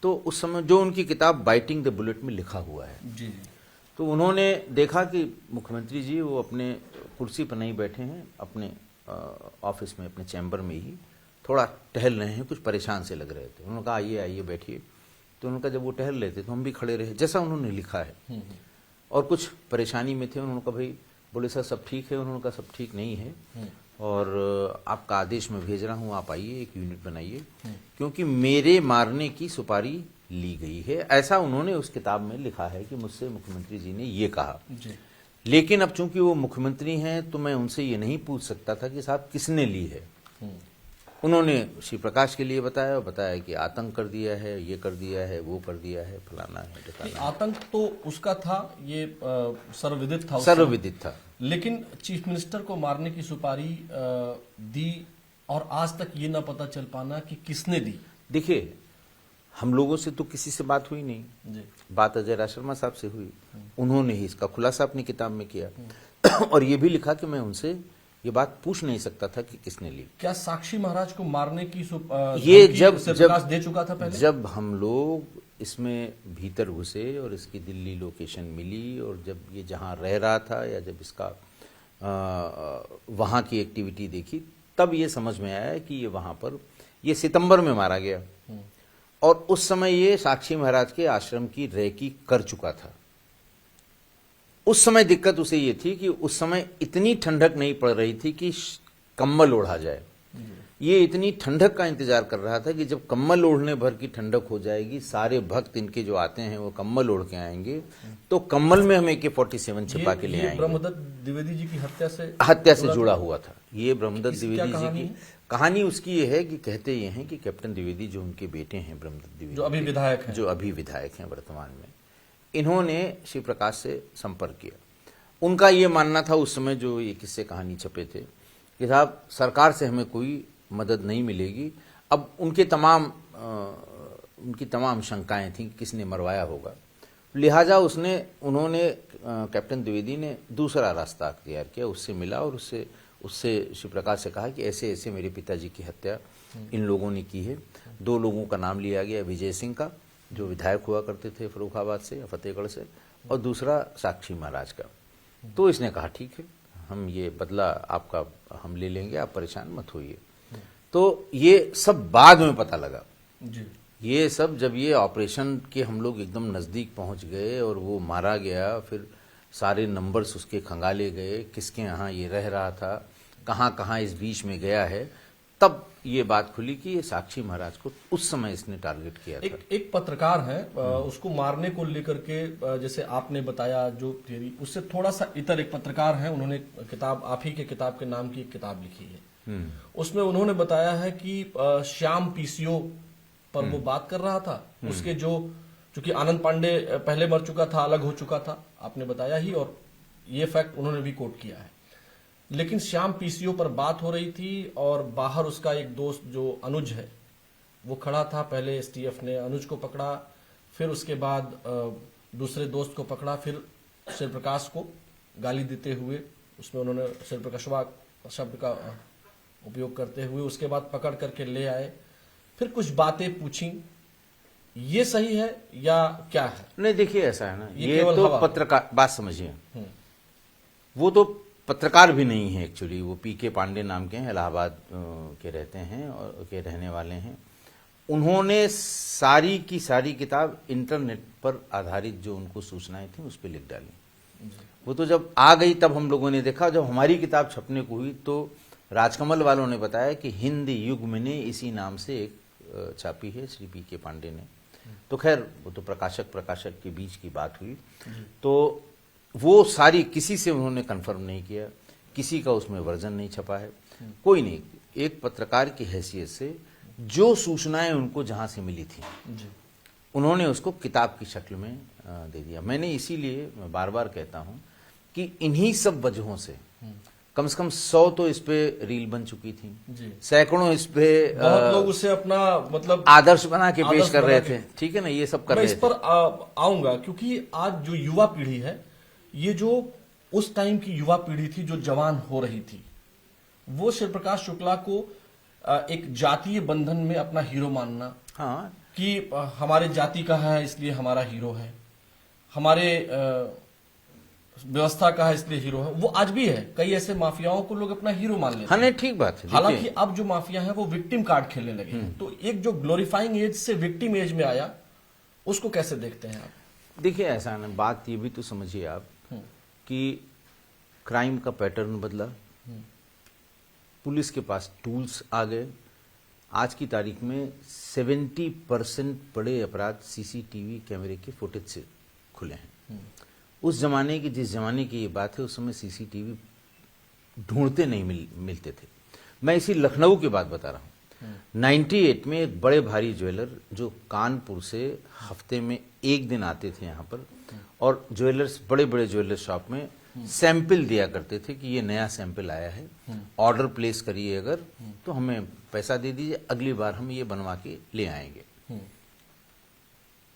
तो उस समय जो उनकी किताब बाइटिंग द बुलेट में लिखा हुआ है, जी। तो उन्होंने देखा कि मुख्यमंत्री जी वो अपने कुर्सी पर नहीं बैठे हैं, अपने ऑफिस में, अपने चैम्बर में ही थोड़ा टहल रहे हैं, कुछ परेशान से लग रहे थे। उन्होंने कहा आइए आइए बैठिए। तो उन्होंने कहा जब वो टहल रहे थे तो हम भी खड़े रहे, जैसा उन्होंने लिखा है, और कुछ परेशानी में थे। उन्होंने कहा भाई, बोले सर सब ठीक है। उन्होंने कहा सब ठीक नहीं है, और आपका आदेश मैं भेज रहा हूँ, आप आइए, एक यूनिट बनाइए, क्योंकि मेरे मारने की सुपारी ली गई है। ऐसा उन्होंने उस किताब में लिखा है कि मुझसे मुख्यमंत्री जी ने ये कहा। लेकिन अब चूंकि वो मुख्यमंत्री हैं तो मैं उनसे ये नहीं पूछ सकता था कि साहब किसने ली है। उन्होंने श्री प्रकाश के लिए बताया कि आतंक कर दिया है, ये कर दिया है, वो कर दिया है, फलाना है, ठिकाना है। आतंक तो उसका था, ये सर्वविदित था, सर्वविदित था। लेकिन चीफ मिनिस्टर को मारने की सुपारी दी, और आज तक ये ना पता चल पाना कि किसने दी। देखिए, हम लोगों से तो किसी से बात हुई नहीं जी। बात अजय राज शर्मा साहब से हुई। उन्होंने ही इसका खुलासा अपनी किताब में किया, और ये भी लिखा कि मैं उनसे ये बात पूछ नहीं सकता था कि किसने ली। क्या साक्षी महाराज को मारने की ये जब दे चुका था पहले? जब हम लोग इसमें भीतर घुसे और इसकी दिल्ली लोकेशन मिली, और जब ये जहां रह रहा था या जब इसका वहां की एक्टिविटी देखी, तब ये समझ में आया कि ये वहां पर, ये सितंबर में मारा गया, और उस समय ये साक्षी महाराज के आश्रम की रेकी कर चुका था। उस समय दिक्कत उसे ये थी कि उस समय इतनी ठंडक नहीं पड़ रही थी कि कम्बल ओढ़ा जाए। ये इतनी ठंडक का इंतजार कर रहा था कि जब कम्बल ओढ़ने भर की ठंडक हो जाएगी, सारे भक्त इनके जो आते हैं वो कम्बल ओढ़ के आएंगे, तो कम्बल में हम AK-47 छिपा के ले आएंगे। ब्रह्मदत्त द्विवेदी जी की हत्या से जुड़ा हुआ था। ये ब्रह्मदत्त द्विवेदी जी की कहानी उसकी ये है कि कहते ये हैं कि कैप्टन द्विवेदी जो उनके बेटे हैं, ब्रह्मदत्त द्विवेदी जो अभी विधायक हैं वर्तमान में, इन्होंने श्री प्रकाश से संपर्क किया। उनका ये मानना था उस समय, जो ये किस्से कहानी छपे थे, कि साहब सरकार से हमें कोई मदद नहीं मिलेगी। अब उनकी तमाम शंकाएं थीं कि किसने मरवाया होगा, लिहाजा उन्होंने कैप्टन द्विवेदी ने दूसरा रास्ता अख्तियार किया। उससे मिला और उससे श्री प्रकाश से कहा कि ऐसे ऐसे मेरे पिताजी की हत्या इन लोगों ने की है। 2 लोगों का नाम लिया गया, विजय सिंह का जो विधायक हुआ करते थे फर्रुखाबाद से या फतेहगढ़ से, और दूसरा साक्षी महाराज का। तो इसने कहा ठीक है, हम ये बदला आपका हम ले लेंगे, आप परेशान मत होइए। तो ये सब बाद में पता लगा जी। ये सब जब ये ऑपरेशन के हम लोग एकदम नजदीक पहुंच गए और वो मारा गया, फिर सारे नंबर्स उसके खंगाले गए, किसके यहाँ ये रह रहा था, कहाँ कहाँ इस बीच में गया है, तब ये बात खुली कि ये साक्षी महाराज को उस समय इसने टारगेट किया था। एक पत्रकार है, उसको मारने को लेकर के जैसे आपने बताया जो थियरी, उससे थोड़ा सा इतर एक पत्रकार है, उन्होंने किताब, आप ही के किताब के नाम की एक किताब लिखी है। उसमें उन्होंने बताया है कि श्याम पीसीओ पर वो बात कर रहा था। उसके जो, चूंकि आनंद पांडे पहले मर चुका था, अलग हो चुका था, आपने बताया ही, और ये फैक्ट उन्होंने भी कोट किया है। लेकिन श्याम पीसीओ पर बात हो रही थी, और बाहर उसका एक दोस्त जो अनुज है वो खड़ा था। पहले एसटीएफ ने अनुज को पकड़ा, फिर उसके बाद दूसरे दोस्त को पकड़ा, फिर शिवप्रकाश को गाली देते हुए, उसमें उन्होंने शिवप्रकाशवा शब्द का उपयोग करते हुए उसके बाद पकड़ करके ले आए, फिर कुछ बातें पूछी। ये सही है या क्या है? नहीं, देखिए ऐसा है ना, ये तो पत्रकार, बात समझिए, वो तो पत्रकार भी नहीं है एक्चुअली, वो पीके पांडे नाम के हैं, इलाहाबाद के रहते हैं और के रहने वाले हैं। उन्होंने सारी की सारी किताब इंटरनेट पर आधारित जो उनको सूचनाएं थी उस पर लिख डाली। वो तो जब आ गई तब हम लोगों ने देखा, जब हमारी किताब छपने को हुई तो राजकमल वालों ने बताया कि हिंद युग ने इसी नाम से एक छापी है श्री पी के पांडे ने। तो खैर वो तो प्रकाशक के बीच की बात हुई। तो वो सारी किसी से उन्होंने कंफर्म नहीं किया, किसी का उसमें वर्जन नहीं छपा है, कोई नहीं। एक पत्रकार की हैसियत से जो सूचनाएं उनको जहां से मिली थी उन्होंने उसको किताब की शक्ल में दे दिया। मैंने इसीलिए मैं बार बार कहता हूं कि इन्हीं सब वजहों से कम से कम 100 तो इस पे रील बन चुकी थी, सैकड़ों इस पे बहुत लोग उसे अपना मतलब आदर्श बना के पेश कर रहे थे। ठीक है ना, ये सब कर मैं रहे इस पर आऊंगा क्योंकि आज जो युवा पीढ़ी है, ये जो उस टाइम की युवा पीढ़ी थी जो जवान हो रही थी, वो शिव प्रकाश शुक्ला को एक जातीय बंधन में अपना हीरो मानना, हाँ कि हमारे जाति का है इसलिए हमारा हीरो है, हमारे व्यवस्था का है इसलिए हीरो है, वो आज भी है। कई ऐसे माफियाओं को लोग अपना हीरो मान लेते हाँ, हैं। नहीं ठीक बात है। हालांकि अब जो माफिया है वो विक्टिम कार्ड खेलने लगे हैं। तो एक जो ग्लोरीफाइंग एज से विक्टिम एज में आया, उसको कैसे देखते हैं आप? देखिए ऐसा ना, बात ये भी तो समझिए आप कि क्राइम का पैटर्न बदला, पुलिस के पास टूल्स आ गए। आज की तारीख में 70% बड़े अपराध सीसीटीवी कैमरे के फुटेज से खुले हैं। उस जमाने की, जिस जमाने की ये बात है, उस समय सीसीटीवी ढूंढते नहीं मिलते थे। मैं इसी लखनऊ की बात बता रहा हूं। 98 में एक बड़े भारी ज्वेलर जो कानपुर से हफ्ते में एक दिन आते थे यहाँ पर, और ज्वेलर्स, बड़े बड़े ज्वेलर शॉप में सैंपल दिया करते थे कि ये नया सैंपल आया है, ऑर्डर प्लेस करिए अगर तो हमें पैसा दे दीजिए, अगली बार हम ये बनवा के ले आएंगे।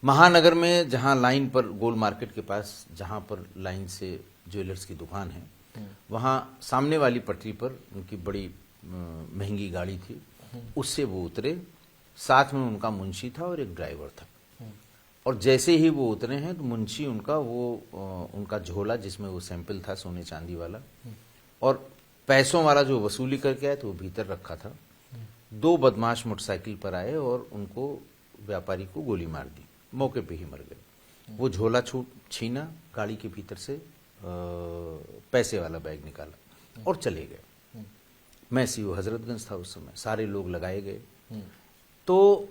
महानगर में जहां लाइन पर, गोल मार्केट के पास जहां पर लाइन से ज्वेलर्स की दुकान है, वहां सामने वाली पटरी पर उनकी बड़ी महंगी गाड़ी थी, उससे वो उतरे, साथ में उनका मुंशी था और एक ड्राइवर था। और जैसे ही वो उतरे हैं तो मुंशी उनका उनका झोला जिसमें वो सैंपल था सोने चांदी वाला और पैसों वाला जो वसूली करके आए तो वो भीतर रखा था। 2 बदमाश मोटरसाइकिल पर आए और उनको, व्यापारी को गोली मार दी, मौके पे ही मर गए। वो झोला छीना, गाड़ी के भीतर से पैसे वाला बैग निकाला और चले गए। मैं सीओ हजरतगंज था उस समय, सारे लोग लगाए गए। तो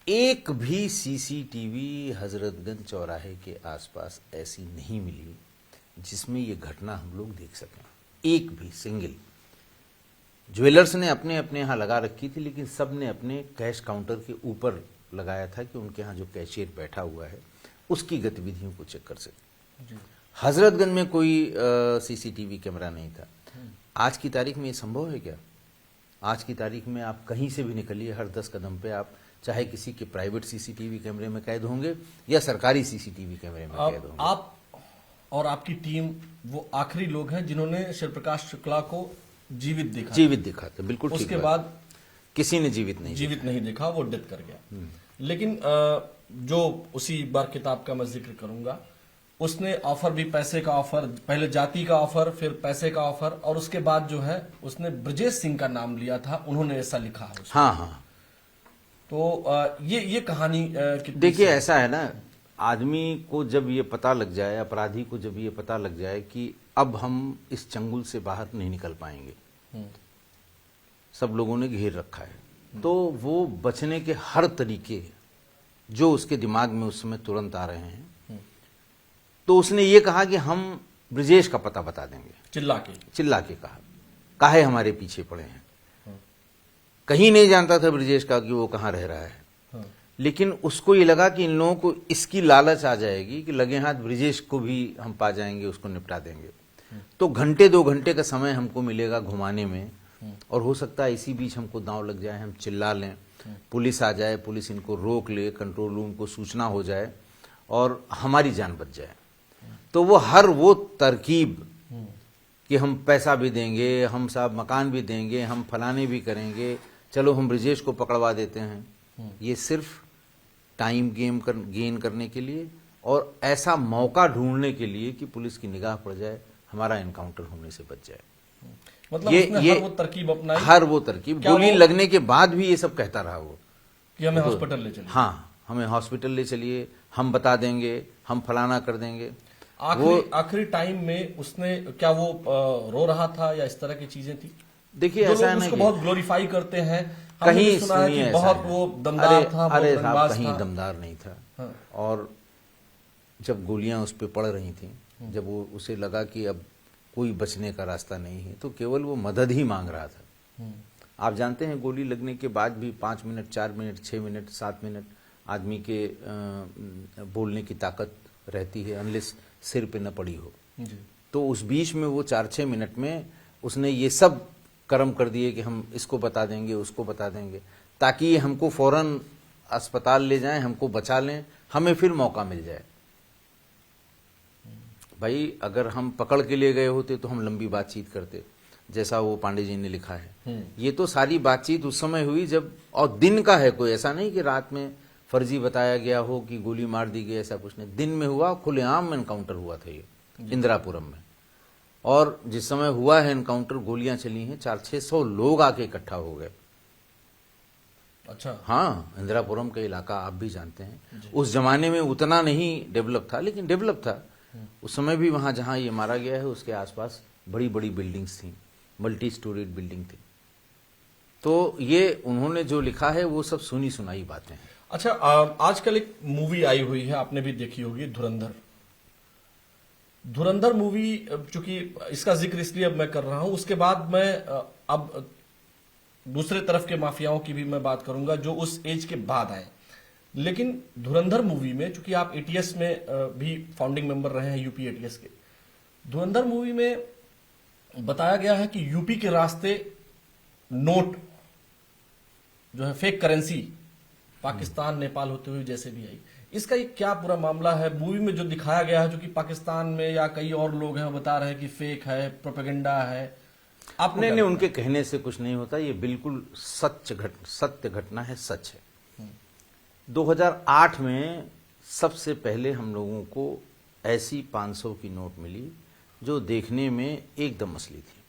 एक भी सीसीटीवी हजरतगंज चौराहे के आसपास ऐसी नहीं मिली जिसमें ये घटना हम लोग देख सकें, एक भी सिंगल। ज्वेलर्स ने अपने अपने यहां लगा रखी थी, लेकिन सब ने अपने कैश काउंटर के ऊपर लगाया था कि उनके यहां जो कैशियर बैठा हुआ है उसकी गतिविधियों को चेक कर सके। हजरतगंज में कोई सीसीटीवी कैमरा नहीं था। आज की तारीख में ये संभव है क्या? आज की तारीख में आप कहीं से भी निकलिए, हर 10 कदम पे आप चाहे किसी के प्राइवेट सीसीटीवी कैमरे में कैद होंगे या सरकारी सीसीटीवी कैमरे में कैद होंगे। आप और आपकी टीम वो आखिरी लोग हैं जिन्होंने शिव प्रकाश शुक्ला को जीवित देखा था। बिल्कुल ठीक उसके बात। बाद किसी ने जीवित नहीं देखा, वो डेथ कर गया। लेकिन जो उसी बार किताब का मैं जिक्र करूंगा, उसने ऑफर भी, पैसे का ऑफर, पहले जाति का ऑफर, फिर पैसे का ऑफर, और उसके बाद जो है उसने ब्रजेश सिंह का नाम लिया था, उन्होंने ऐसा लिखा है। हाँ। तो ये कहानी देखिए ऐसा है ना, आदमी को जब ये पता लग जाए, अपराधी को जब ये पता लग जाए कि अब हम इस चंगुल से बाहर नहीं निकल पाएंगे, सब लोगों ने घेर रखा है, तो वो बचने के हर तरीके जो उसके दिमाग में उस समय तुरंत आ रहे हैं, तो उसने ये कहा कि हम ब्रजेश का पता बता देंगे। चिल्ला के कहा, काहे हमारे पीछे पड़े हैं। कहीं नहीं जानता था ब्रजेश का कि वो कहाँ रह रहा है, लेकिन उसको ये लगा कि इन लोगों को इसकी लालच आ जाएगी कि लगे हाथ ब्रजेश को भी हम पा जाएंगे, उसको निपटा देंगे। तो घंटे 2 घंटे का समय हमको मिलेगा घुमाने में, और हो सकता है इसी बीच हमको दांव लग जाए, हम चिल्ला लें, पुलिस आ जाए, पुलिस इनको रोक ले, कंट्रोल रूम को सूचना हो जाए और हमारी जान बच जाए। तो वो तरकीब कि हम पैसा भी देंगे, हम साहब मकान भी देंगे, हम फलाने भी करेंगे, चलो हम ब्रजेश को पकड़वा देते हैं, ये सिर्फ टाइम गेन करने के लिए और ऐसा मौका ढूंढने के लिए कि पुलिस की निगाह पड़ जाए, हमारा एनकाउंटर होने से बच जाए। मतलब उसने हर वो तरकीब अपनाई, हर वो तरकीब। गोली लगने के बाद भी ये सब कहता रहा वो कि हमें हॉस्पिटल ले चलिए। हाँ, हमें हॉस्पिटल ले चलिए, हम बता देंगे, हम फलाना कर देंगे। आखिरी टाइम में उसने क्या वो रो रहा था या इस तरह की चीजें थी? देखिए जो ऐसा लोग है ना उसको कि बहुत ग्लोरीफाई करते हैं, हमने कहीं भी सुना है सुनिए कि ऐसा बहुत है। वो दमदार था, बहुत अरे साहब रंगबाज कहीं था। दमदार नहीं था। हाँ। और जब गोलियां उस पर पड़ रही थी, जब वो उसे लगा कि अब कोई बचने का रास्ता नहीं है, तो केवल वो मदद ही मांग रहा था। आप जानते हैं गोली लगने के बाद भी 5 मिनट, 4 मिनट, 6 मिनट, 7 मिनट आदमी के बोलने की ताकत रहती है, अनलेस सिर पे न पड़ी हो। जी। तो उस बीच में वो 4-6 मिनट में उसने ये सब कर्म कर दिए कि हम इसको बता देंगे, उसको बता देंगे, ताकि ये हमको फौरन अस्पताल ले जाएं, हमको बचा लें, हमें फिर मौका मिल जाए। भाई अगर हम पकड़ के ले गए होते तो हम लंबी बातचीत करते, जैसा वो पांडे जी ने लिखा है। ये तो सारी बातचीत उस समय हुई जब, और दिन का है, कोई ऐसा नहीं कि रात में फर्जी बताया गया हो कि गोली मार दी गई, ऐसा कुछ नहीं। दिन में हुआ, खुलेआम एनकाउंटर हुआ था ये इंदिरापुरम में। और जिस समय हुआ है एनकाउंटर, गोलियां चली हैं, 400-600 लोग आके इकट्ठा हो गए। अच्छा। हाँ, इंदिरापुरम का इलाका आप भी जानते हैं, उस जमाने में उतना नहीं डेवलप था, लेकिन डेवलप था। उस समय भी वहां जहां ये मारा गया है उसके आसपास बड़ी बड़ी बिल्डिंग्स थी, मल्टी स्टोरीड बिल्डिंग थी। तो ये उन्होंने जो लिखा है वो सब सुनी सुनाई बातें हैं। अच्छा, आजकल एक मूवी आई हुई है, आपने भी देखी होगी, धुरंधर। धुरंधर मूवी, चूंकि इसका जिक्र इसलिए अब मैं कर रहा हूं, उसके बाद मैं अब दूसरे तरफ के माफियाओं की भी मैं बात करूंगा जो उस एज के बाद आए। लेकिन धुरंधर मूवी में, चूंकि आप एटीएस में भी फाउंडिंग मेंबर रहे हैं, यूपी एटीएस के, धुरंधर मूवी में बताया गया है कि यूपी के रास्ते नोट जो है, फेक करेंसी, पाकिस्तान नेपाल होते हुए जैसे भी आई, इसका ये क्या पूरा मामला है? मूवी में जो दिखाया गया है, जो कि पाकिस्तान में या कई और लोग हैं बता रहे हैं कि फेक है, प्रोपेगेंडा है, आपको नहीं क्या नहीं, लगता उनके कहने से कुछ नहीं होता, ये बिल्कुल सत्य घटना है, सच है। 2008 में सबसे पहले हम लोगों को ऐसी 500 की नोट मिली जो देखने में एकदम असली थी।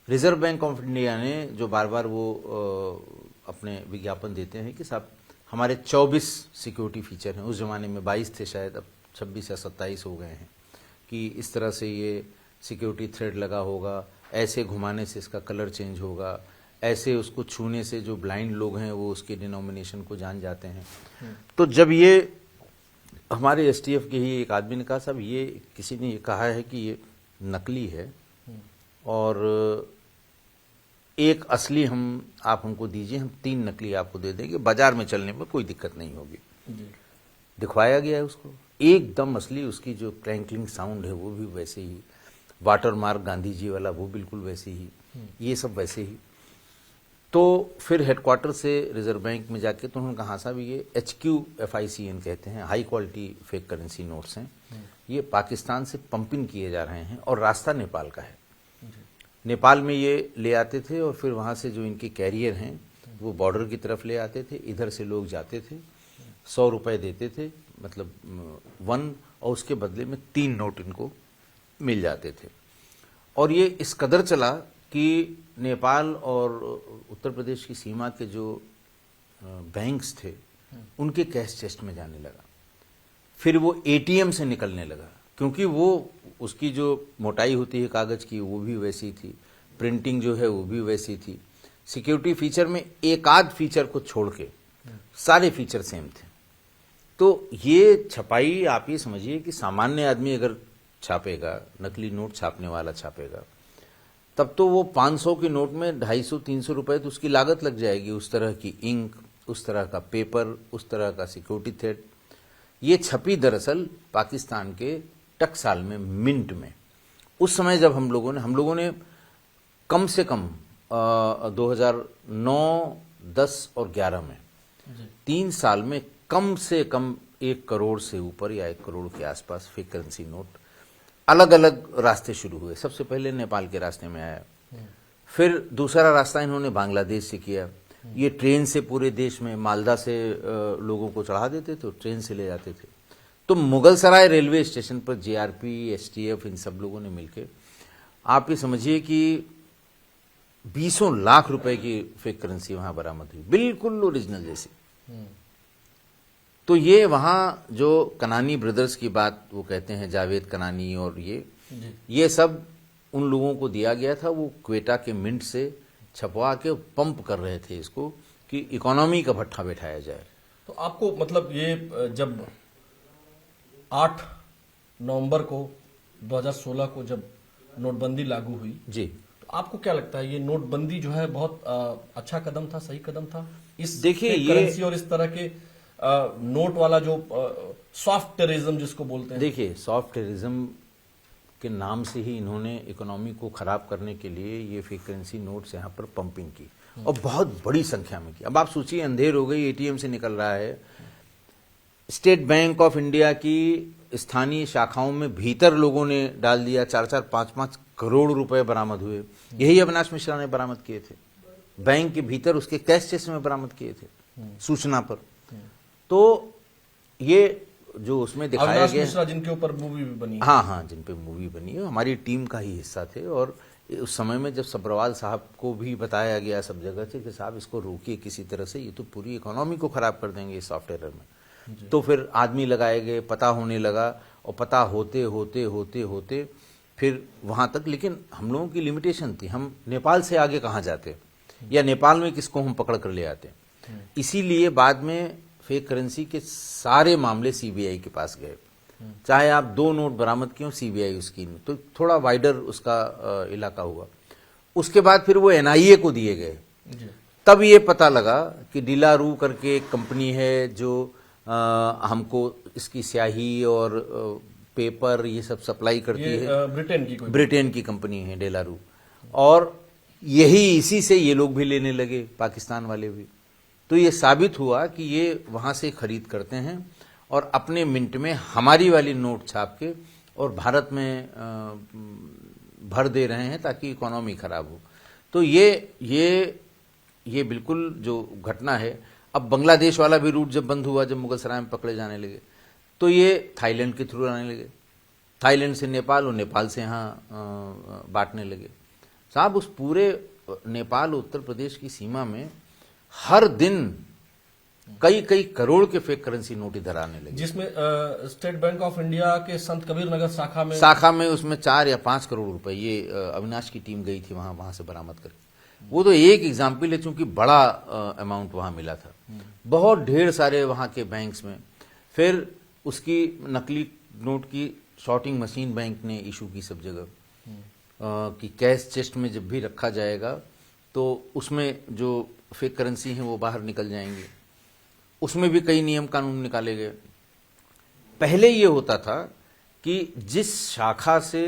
रिजर्व बैंक ऑफ इंडिया ने जो बार बार वो अपने विज्ञापन देते हैं कि साहब हमारे 24 सिक्योरिटी फीचर हैं, उस जमाने में 22 थे शायद, अब 26 या 27 हो गए हैं, कि इस तरह से ये सिक्योरिटी थ्रेड लगा होगा, ऐसे घुमाने से इसका कलर चेंज होगा, ऐसे उसको छूने से जो ब्लाइंड लोग हैं वो उसके डिनोमिनेशन को जान जाते हैं। तो जब ये हमारे एसटीएफ के ही एक आदमी ने कहा, साहब ये किसी ने ये कहा है कि ये नकली है और एक असली आप हमको दीजिए, हम 3 नकली आपको दे देंगे, बाजार में चलने में कोई दिक्कत नहीं होगी। दिखवाया गया है उसको, एकदम असली, उसकी जो क्रैंकलिंग साउंड है वो भी वैसे ही, वाटरमार्क गांधी जी वाला वो बिल्कुल वैसे ही, ये सब वैसे ही। तो फिर हेडक्वार्टर से रिजर्व बैंक में जाके तो उन्होंने कहा, साहब ये HQFICN कहते हैं, high quality fake currency notes हैं, ये पाकिस्तान से पंपिंग किए जा रहे हैं और रास्ता नेपाल का है। नेपाल में ये ले आते थे और फिर वहां से जो इनके कैरियर हैं वो बॉर्डर की तरफ ले आते थे, इधर से लोग जाते थे, 100 रुपए देते थे, मतलब 1, और उसके बदले में 3 नोट इनको मिल जाते थे। और ये इस कदर चला कि नेपाल और उत्तर प्रदेश की सीमा के जो बैंक्स थे उनके कैश चेस्ट में जाने लगा, फिर वो एटीएम से निकलने लगा, क्योंकि वो उसकी जो मोटाई होती है कागज की वो भी वैसी थी, प्रिंटिंग जो है वो भी वैसी थी, सिक्योरिटी फीचर में एक आध फीचर को छोड़ के सारे फीचर सेम थे। तो ये छपाई आप ये समझिए कि सामान्य आदमी अगर छापेगा, नकली नोट छापने वाला छापेगा, तब तो वो 500 के नोट में 250-300 रुपए तो उसकी लागत लग जाएगी, उस तरह की इंक, उस तरह का पेपर, उस तरह का सिक्योरिटी थ्रेड। ये छपी दरअसल पाकिस्तान के टकसाल में, मिंट में। उस समय जब हम लोगों ने कम से कम 2009, 10 और 11 में 3 साल में कम से कम 1 करोड़ से ऊपर या 1 करोड़ के आसपास फेक करेंसी नोट अलग अलग रास्ते शुरू हुए। सबसे पहले नेपाल के रास्ते में आया, फिर दूसरा रास्ता इन्होंने बांग्लादेश से किया। ये ट्रेन से पूरे देश में, मालदा से लोगों को चढ़ा देते थे, ट्रेन से ले जाते थे। तो मुगलसराय रेलवे स्टेशन पर जीआरपी, एसटीएफ, इन सब लोगों ने मिलकर, आप ये समझिए कि 20 लाख रुपए की फेक करेंसी वहां बरामद हुई, बिल्कुल ओरिजिनल जैसी। तो ये वहाँ जो कनानी ब्रदर्स की बात वो कहते हैं, जावेद कनानी और ये सब उन लोगों को दिया गया था। वो क्वेटा के मिंट से छपवा के पंप कर रहे थे इसको कि इकोनॉमी का भट्ठा बैठाया जाए। तो आपको मतलब ये जब 8 नवंबर को 2016 को जब नोटबंदी लागू हुई जी, तो आपको क्या लगता है ये नोटबंदी जो है बहुत अच्छा कदम था, सही कदम था? इस देखिए, fake करेंसी और इस तरह के नोट वाला जो सॉफ्ट टेररिज्म जिसको बोलते हैं, देखिए सॉफ्ट टेररिज्म के नाम से ही इन्होंने इकोनॉमी को खराब करने के लिए ये फेक करेंसी नोट्स यहाँ पर पंपिंग की और बहुत बड़ी संख्या में की। अब आप सोचिए, अंधेर हो गई, एटीएम से निकल रहा है, स्टेट बैंक ऑफ इंडिया की स्थानीय शाखाओं में भीतर लोगों ने डाल दिया, 4-4, 5-5 करोड़ रुपए बरामद हुए। यही अविनाश मिश्रा ने बरामद किए थे, बैंक के भीतर उसके कैश चेस्ट में बरामद किए थे सूचना पर। तो ये जो उसमें दिखाया अविनाश गया, मिश्रा जिनके ऊपर मूवी भी बनी है। हाँ, जिन पे मूवी बनी है, हमारी टीम का ही हिस्सा थे। और उस समय में जब सब्रवाल साहब को भी बताया गया सब जगह से कि साहब इसको रोकिए किसी तरह से, ये तो पूरी इकोनॉमी को खराब कर देंगे इस सॉफ्टवेयर में। तो फिर आदमी लगाए गए, पता होने लगा, और पता होते होते होते होते फिर वहां तक। लेकिन हम लोगों की लिमिटेशन थी, हम नेपाल से आगे कहाँ जाते, या नेपाल में किसको हम पकड़ कर ले आते। इसीलिए बाद में फेक करेंसी के सारे मामले सीबीआई के पास गए। चाहे आप 2 नोट बरामद किए, सीबीआई उसकी, तो थोड़ा वाइडर उसका इलाका हुआ। उसके बाद फिर वो एनआईए को दिए गए। तब ये पता लगा कि डिलारू करके एक कंपनी है जो हमको इसकी स्याही और पेपर ये सब सप्लाई करती है। ब्रिटेन की कंपनी है डिलारू, और यही इसी से ये लोग भी लेने लगे, पाकिस्तान वाले भी। तो ये साबित हुआ कि ये वहां से खरीद करते हैं और अपने मिंट में हमारी वाली नोट छाप के और भारत में भर दे रहे हैं ताकि इकोनॉमी खराब हो। तो ये बिल्कुल जो घटना है। अब बांग्लादेश वाला भी रूट जब बंद हुआ, जब मुगलसराय में पकड़े जाने लगे, तो ये थाईलैंड के थ्रू आने लगे, थाईलैंड से नेपाल और नेपाल से यहाँ बांटने लगे। साहब उस पूरे नेपाल उत्तर प्रदेश की सीमा में हर दिन कई करोड़ के फेक करेंसी नोट इधर आने लगे, जिसमें स्टेट बैंक ऑफ इंडिया के संत कबीर नगर शाखा में उसमें 4 या 5 करोड़ रुपए ये अविनाश की टीम गई थी वहां से बरामद करके। वो तो एक एग्जाम्पल है, चूंकि बड़ा अमाउंट वहां मिला था। बहुत ढेर सारे वहां के बैंक्स में फिर उसकी नकली नोट की शॉर्टिंग मशीन बैंक ने इशू की सब जगह, कि कैश चेस्ट में जब भी रखा जाएगा तो उसमें जो फेक करेंसी है वो बाहर निकल जाएंगे। उसमें भी कई नियम कानून निकाले गए। पहले ये होता था कि जिस शाखा से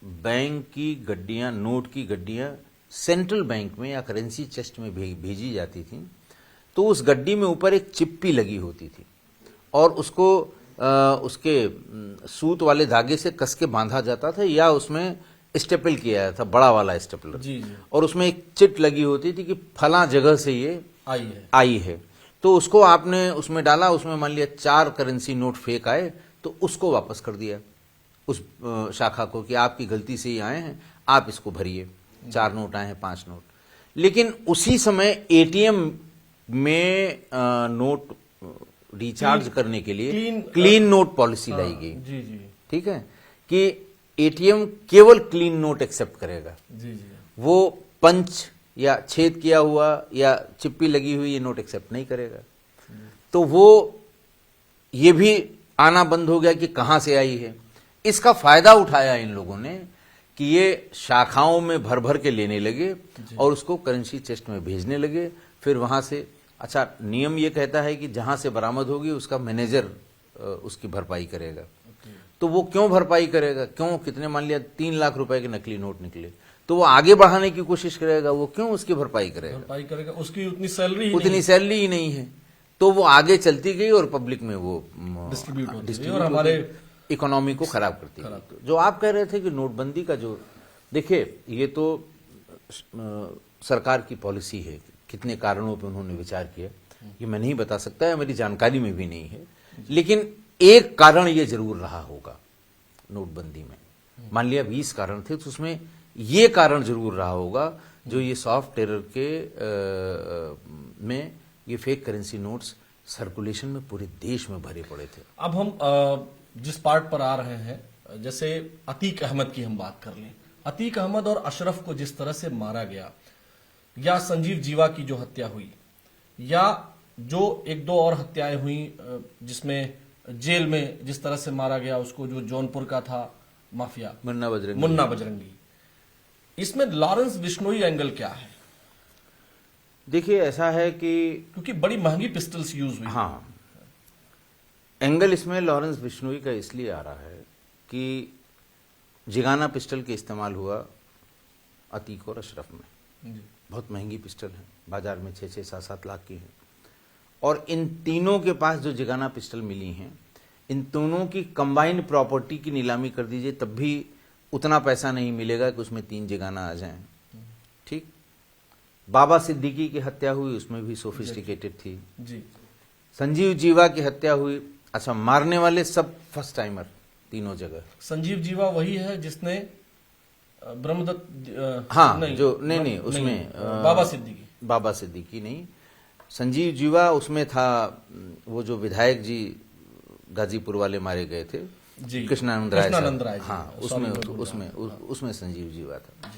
बैंक की गड्डियां, नोट की गड्डियां सेंट्रल बैंक में या करेंसी चेस्ट में भेजी जाती थी, तो उस गड्डी में ऊपर एक चिप्पी लगी होती थी और उसको उसके सूत वाले धागे से कस के बांधा जाता था, या उसमें स्टेपल किया जाता था, बड़ा वाला स्टेपलर। जी। और उसमें एक चिट लगी होती थी कि फला जगह से ये आई है। तो उसको आपने उसमें डाला, उसमें मान लिया 4 करेंसी नोट फेक आए, तो उसको वापस कर दिया उस शाखा को कि आपकी गलती से ही आए हैं, आप इसको भरिए, 4 नोट आए हैं, 5 नोट। लेकिन उसी समय एटीएम में नोट रिचार्ज करने के लिए क्लीन नोट पॉलिसी लाई गई। जी जी, ठीक है, कि एटीएम केवल क्लीन नोट एक्सेप्ट करेगा। जी जी, वो पंच या छेद किया हुआ या चिप्पी लगी हुई ये नोट एक्सेप्ट नहीं करेगा। तो वो ये भी आना बंद हो गया कि कहां से आई है। इसका फायदा उठाया इन लोगों ने कि ये शाखाओं में भर भर के लेने लगे और उसको करेंसी चेस्ट में भेजने लगे। फिर वहां से, अच्छा, नियम ये कहता है कि जहां से बरामद होगी उसका मैनेजर उसकी भरपाई करेगा। तो वो क्यों भरपाई करेगा, क्यों, कितने, मान लिया 3 लाख रुपए के नकली नोट निकले, तो वो आगे बढ़ाने की कोशिश करेगा, वो क्यों उसकी भरपाई करेगा, उसकी उतनी सैलरी ही नहीं है। तो वो आगे चलती गई और पब्लिक में वो डिस्ट्रीब्यूट और हमारे इकोनॉमी को खराब करती है। जो आप कह रहे थे कि नोटबंदी का जो, देखिए ये तो सरकार की पॉलिसी है, कितने कारणों पे उन्होंने विचार किया ये मैं नहीं बता सकता है, मेरी जानकारी में भी नहीं है। लेकिन एक कारण ये जरूर रहा होगा नोटबंदी में। मान लिया 20 कारण थे तो उसमें ये कारण जरूर रहा होगा जो ये सॉफ्ट टेरर के में ये फेक करेंसी नोट्स सर्कुलेशन में पूरे देश में भरे पड़े थे। अब हम जिस पार्ट पर आ रहे हैं, जैसे अतीक अहमद की हम बात कर लें, अतीक अहमद और अशरफ को जिस तरह से मारा गया, या संजीव जीवा की जो हत्या हुई, या जो एक दो और हत्याएं हुई जिसमें जेल में जिस तरह से मारा गया उसको, जो जौनपुर का था माफिया मुन्ना बजरंगी, इसमें लॉरेंस बिश्नोई एंगल क्या है? देखिए, ऐसा है कि क्योंकि बड़ी महंगी पिस्टल्स यूज हुई। हाँ, एंगल इसमें लॉरेंस बिश्नोई का इसलिए आ रहा है कि जिगाना पिस्टल के इस्तेमाल हुआ अतीक और अशरफ में। जी। बहुत महंगी पिस्टल है, बाजार में 6-6, 7-7 लाख की है। और इन तीनों के पास जो जिगाना पिस्टल मिली हैं, इन दोनों की कंबाइंड प्रॉपर्टी की नीलामी कर दीजिए तब भी उतना पैसा नहीं मिलेगा कि उसमें 3 जिगाना आ जाएं। ठीक। बाबा सिद्दीकी की हत्या हुई, उसमें भी सोफिस्टिकेटेड थी। जी। संजीव जीवा की हत्या हुई, अच्छा, मारने वाले सब फर्स्ट टाइमर तीनों जगह। संजीव जीवा वही है जिसने ब्रह्मदत्त, हाँ, जो नहीं उसमें बाबा सिद्दीकी नहीं, संजीव जीवा उसमें था, वो जो विधायक जी गाजीपुर वाले मारे गए थे, कृष्णानंद राय। हाँ, उसमें संजीव जीवा था।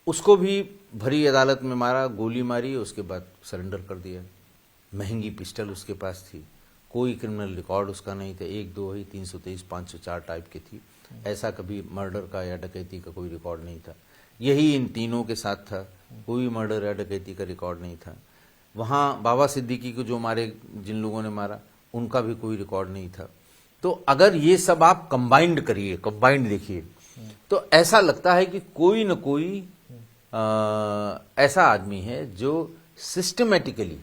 उसको भी भरी अदालत में मारा, गोली मारी, उसके बाद सरेंडर कर दिया। महंगी पिस्टल उसके पास थी, कोई क्रिमिनल रिकॉर्ड उसका नहीं था, 1, 2 ही 323, 504 टाइप की थी। ऐसा कभी मर्डर का या डकैती का कोई रिकॉर्ड नहीं था। यही इन तीनों के साथ था, कोई मर्डर या डकैती का रिकॉर्ड नहीं था। वहाँ बाबा सिद्दीकी को जो मारे, जिन लोगों ने मारा, उनका भी कोई रिकॉर्ड नहीं था। तो अगर ये सब आप कंबाइंड करिए, कंबाइंड देखिए, तो ऐसा लगता है कि कोई न कोई ऐसा आदमी है जो सिस्टमेटिकली,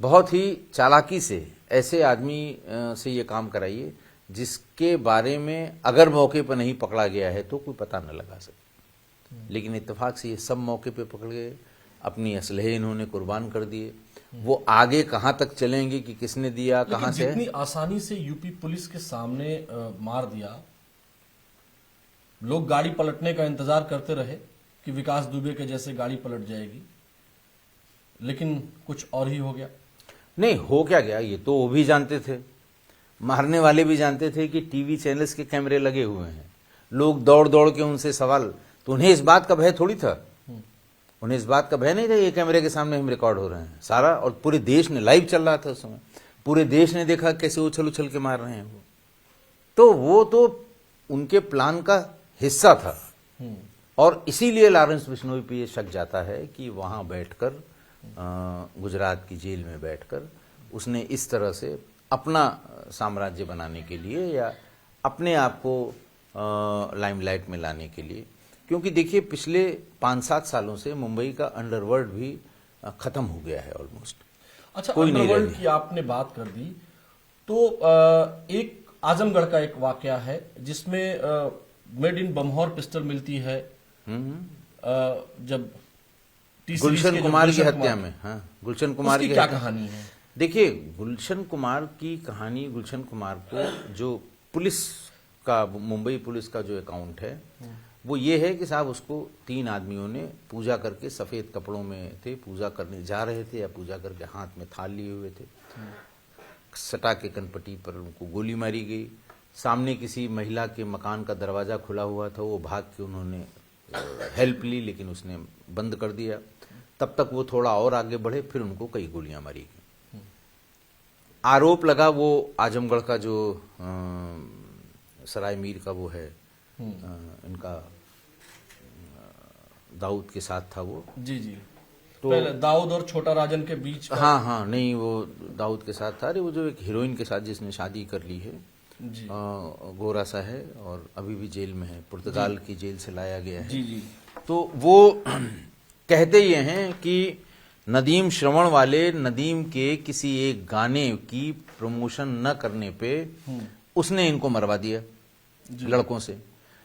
बहुत ही चालाकी से ऐसे आदमी से ये काम कराइए जिसके बारे में अगर मौके पर नहीं पकड़ा गया है तो कोई पता न लगा सके। लेकिन इत्तेफाक से ये सब मौके पे पकड़ गए, अपनी असलहे इन्होंने कुर्बान कर दिए। वो आगे कहां तक चलेंगे कि किसने दिया, कहां से, जितनी आसानी से यूपी पुलिस के सामने मार दिया, लोग गाड़ी पलटने का इंतजार करते रहे कि विकास दुबे के जैसे गाड़ी पलट जाएगी, लेकिन कुछ और ही हो गया। नहीं, हो क्या गया ये तो वो भी जानते थे, मारने वाले भी जानते थे कि टीवी चैनल्स के कैमरे लगे हुए हैं, लोग दौड़ दौड़ के उनसे सवाल, तो उन्हें इस बात का भय थोड़ी था, उन्हें इस बात का भय नहीं था ये कैमरे के सामने हम रिकॉर्ड हो रहे हैं सारा, और पूरे देश ने, लाइव चल रहा था उस समय, पूरे देश ने देखा कैसे उछल उछल के मार रहे हैं वो तो उनके प्लान का हिस्सा था। और इसीलिए लॉरेंस बिश्नोई पे ये शक जाता है कि वहां बैठकर, गुजरात की जेल में बैठकर उसने इस तरह से अपना साम्राज्य बनाने के लिए या अपने आप को लाइमलाइट में लाने के लिए, क्योंकि देखिए पिछले 5-7 सालों से मुंबई का अंडरवर्ल्ड भी खत्म हो गया है ऑलमोस्ट। अच्छा, अंडरवर्ल्ड की आपने बात कर दी, तो एक आजमगढ़ का एक वाकया है जिसमें मेड इन बमहौर पिस्टल मिलती है, जब गुलशन कुमार की हत्या में। हाँ, गुलशन कुमार की क्या कहानी है? देखिए, गुलशन कुमार की कहानी, गुलशन कुमार को जो पुलिस का, मुंबई पुलिस का जो अकाउंट है वो ये है कि साहब उसको 3 आदमियों ने पूजा करके, सफेद कपड़ों में थे, पूजा करने जा रहे थे या पूजा करके हाथ में थाल लिए हुए थे, सटा के कनपट्टी पर उनको गोली मारी गई। सामने किसी महिला के मकान का दरवाजा खुला हुआ था, वो भाग के उन्होंने हेल्प ली, लेकिन उसने बंद कर दिया। तब तक वो थोड़ा और आगे बढ़े, फिर उनको कई गोलियां मारी गई। आरोप लगा वो आजमगढ़ का जो सराय मीर का वो है, इनका दाऊद के साथ था वो। जी। तो पहले दाऊद और छोटा राजन के बीच का, हाँ, नहीं, वो दाऊद के साथ था। अरे वो जो एक हीरोइन के साथ जिसने शादी कर ली है, जी। गोरा सा है और अभी भी जेल में है, पुर्तगाल की जेल से लाया गया है। जी। तो वो कहते ये हैं कि नदीम श्रवण वाले नदीम के किसी एक गाने की प्रमोशन न करने पे उसने इनको मरवा दिया लड़कों से।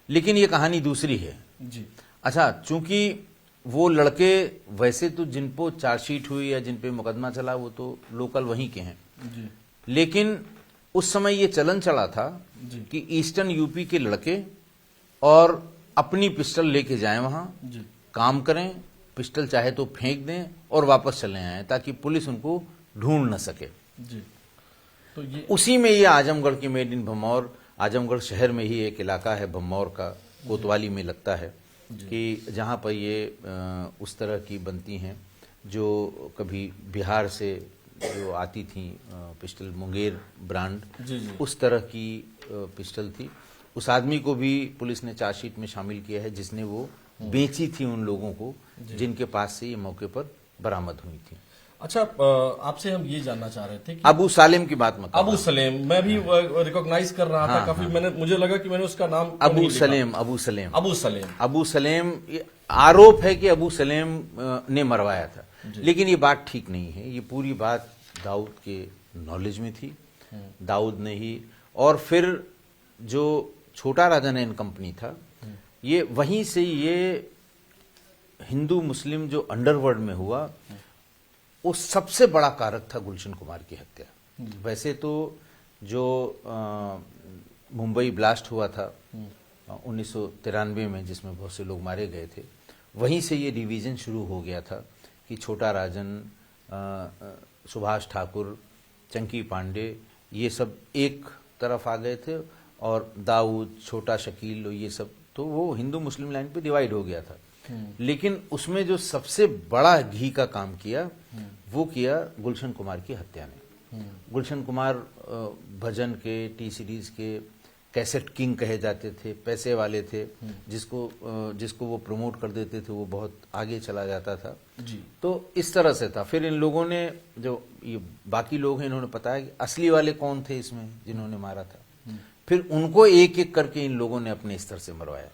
लेकिन ये कहानी दूसरी है जी। अच्छा, चूंकि वो लड़के वैसे तो जिन पे चार्जशीट हुई या जिन पे मुकदमा चला वो तो लोकल वहीं के हैं जी। लेकिन उस समय ये चलन चला था जी। कि ईस्टर्न यूपी के लड़के और अपनी पिस्टल लेके जाएं, वहां जी। काम करें, पिस्टल चाहे तो फेंक दें और वापस चले आएं, ताकि पुलिस उनको ढूंढ न सके। जी। तो ये उसी में ये आजमगढ़ की मेड इन भमौर, आजमगढ़ शहर में ही एक इलाका है भमौर का, कोतवाली में लगता है, कि जहाँ पर ये उस तरह की बनती हैं जो कभी बिहार से जो आती थी पिस्टल, मुंगेर ब्रांड, जी जी। उस तरह की पिस्टल थी। उस आदमी को भी पुलिस ने चार्जशीट में शामिल किया है जिसने वो बेची थी उन लोगों को जिनके पास से ये मौके पर बरामद हुई थी। अच्छा, आपसे हम ये जानना चाह रहे थे कि अबू सालेम की बात मत अबू सलेम, मैं भी रिकॉग्नाइज कर रहा था काफी, मुझे लगा कि मैंने उसका नाम अबू नहीं लिखा। सलेम, अबू सलेम, अबू सलेम। अबू सलेम, ये आरोप है कि अबू सलेम ने मरवाया था, लेकिन ये बात ठीक नहीं है। ये पूरी बात दाऊद के नॉलेज में थी, दाऊद ने ही, और फिर जो छोटा राजन एंड कंपनी था, ये वहीं से ये हिंदू मुस्लिम जो अंडरवर्ल्ड में हुआ, वो सबसे बड़ा कारक था गुलशन कुमार की हत्या। वैसे तो जो मुंबई ब्लास्ट हुआ था 1993 में, जिसमें बहुत से लोग मारे गए थे, वहीं से ये डिवीजन शुरू हो गया था कि छोटा राजन, सुभाष ठाकुर, चंकी पांडे, ये सब एक तरफ आ गए थे, और दाऊद, छोटा शकील, ये सब, तो वो हिंदू मुस्लिम लाइन पे डिवाइड हो गया था। लेकिन उसमें जो सबसे बड़ा घी का काम किया वो किया गुलशन कुमार की हत्या ने। गुलशन कुमार भजन के, टी सीरीज के कैसेट किंग कहे जाते थे, पैसे वाले थे, जिसको वो प्रमोट कर देते थे वो बहुत आगे चला जाता था जी। तो इस तरह से था। फिर इन लोगों ने, जो ये बाकी लोग हैं, इन्होंने बताया कि असली वाले कौन थे इसमें जिन्होंने मारा था, फिर उनको एक एक करके इन लोगों ने अपने स्तर से मरवाया।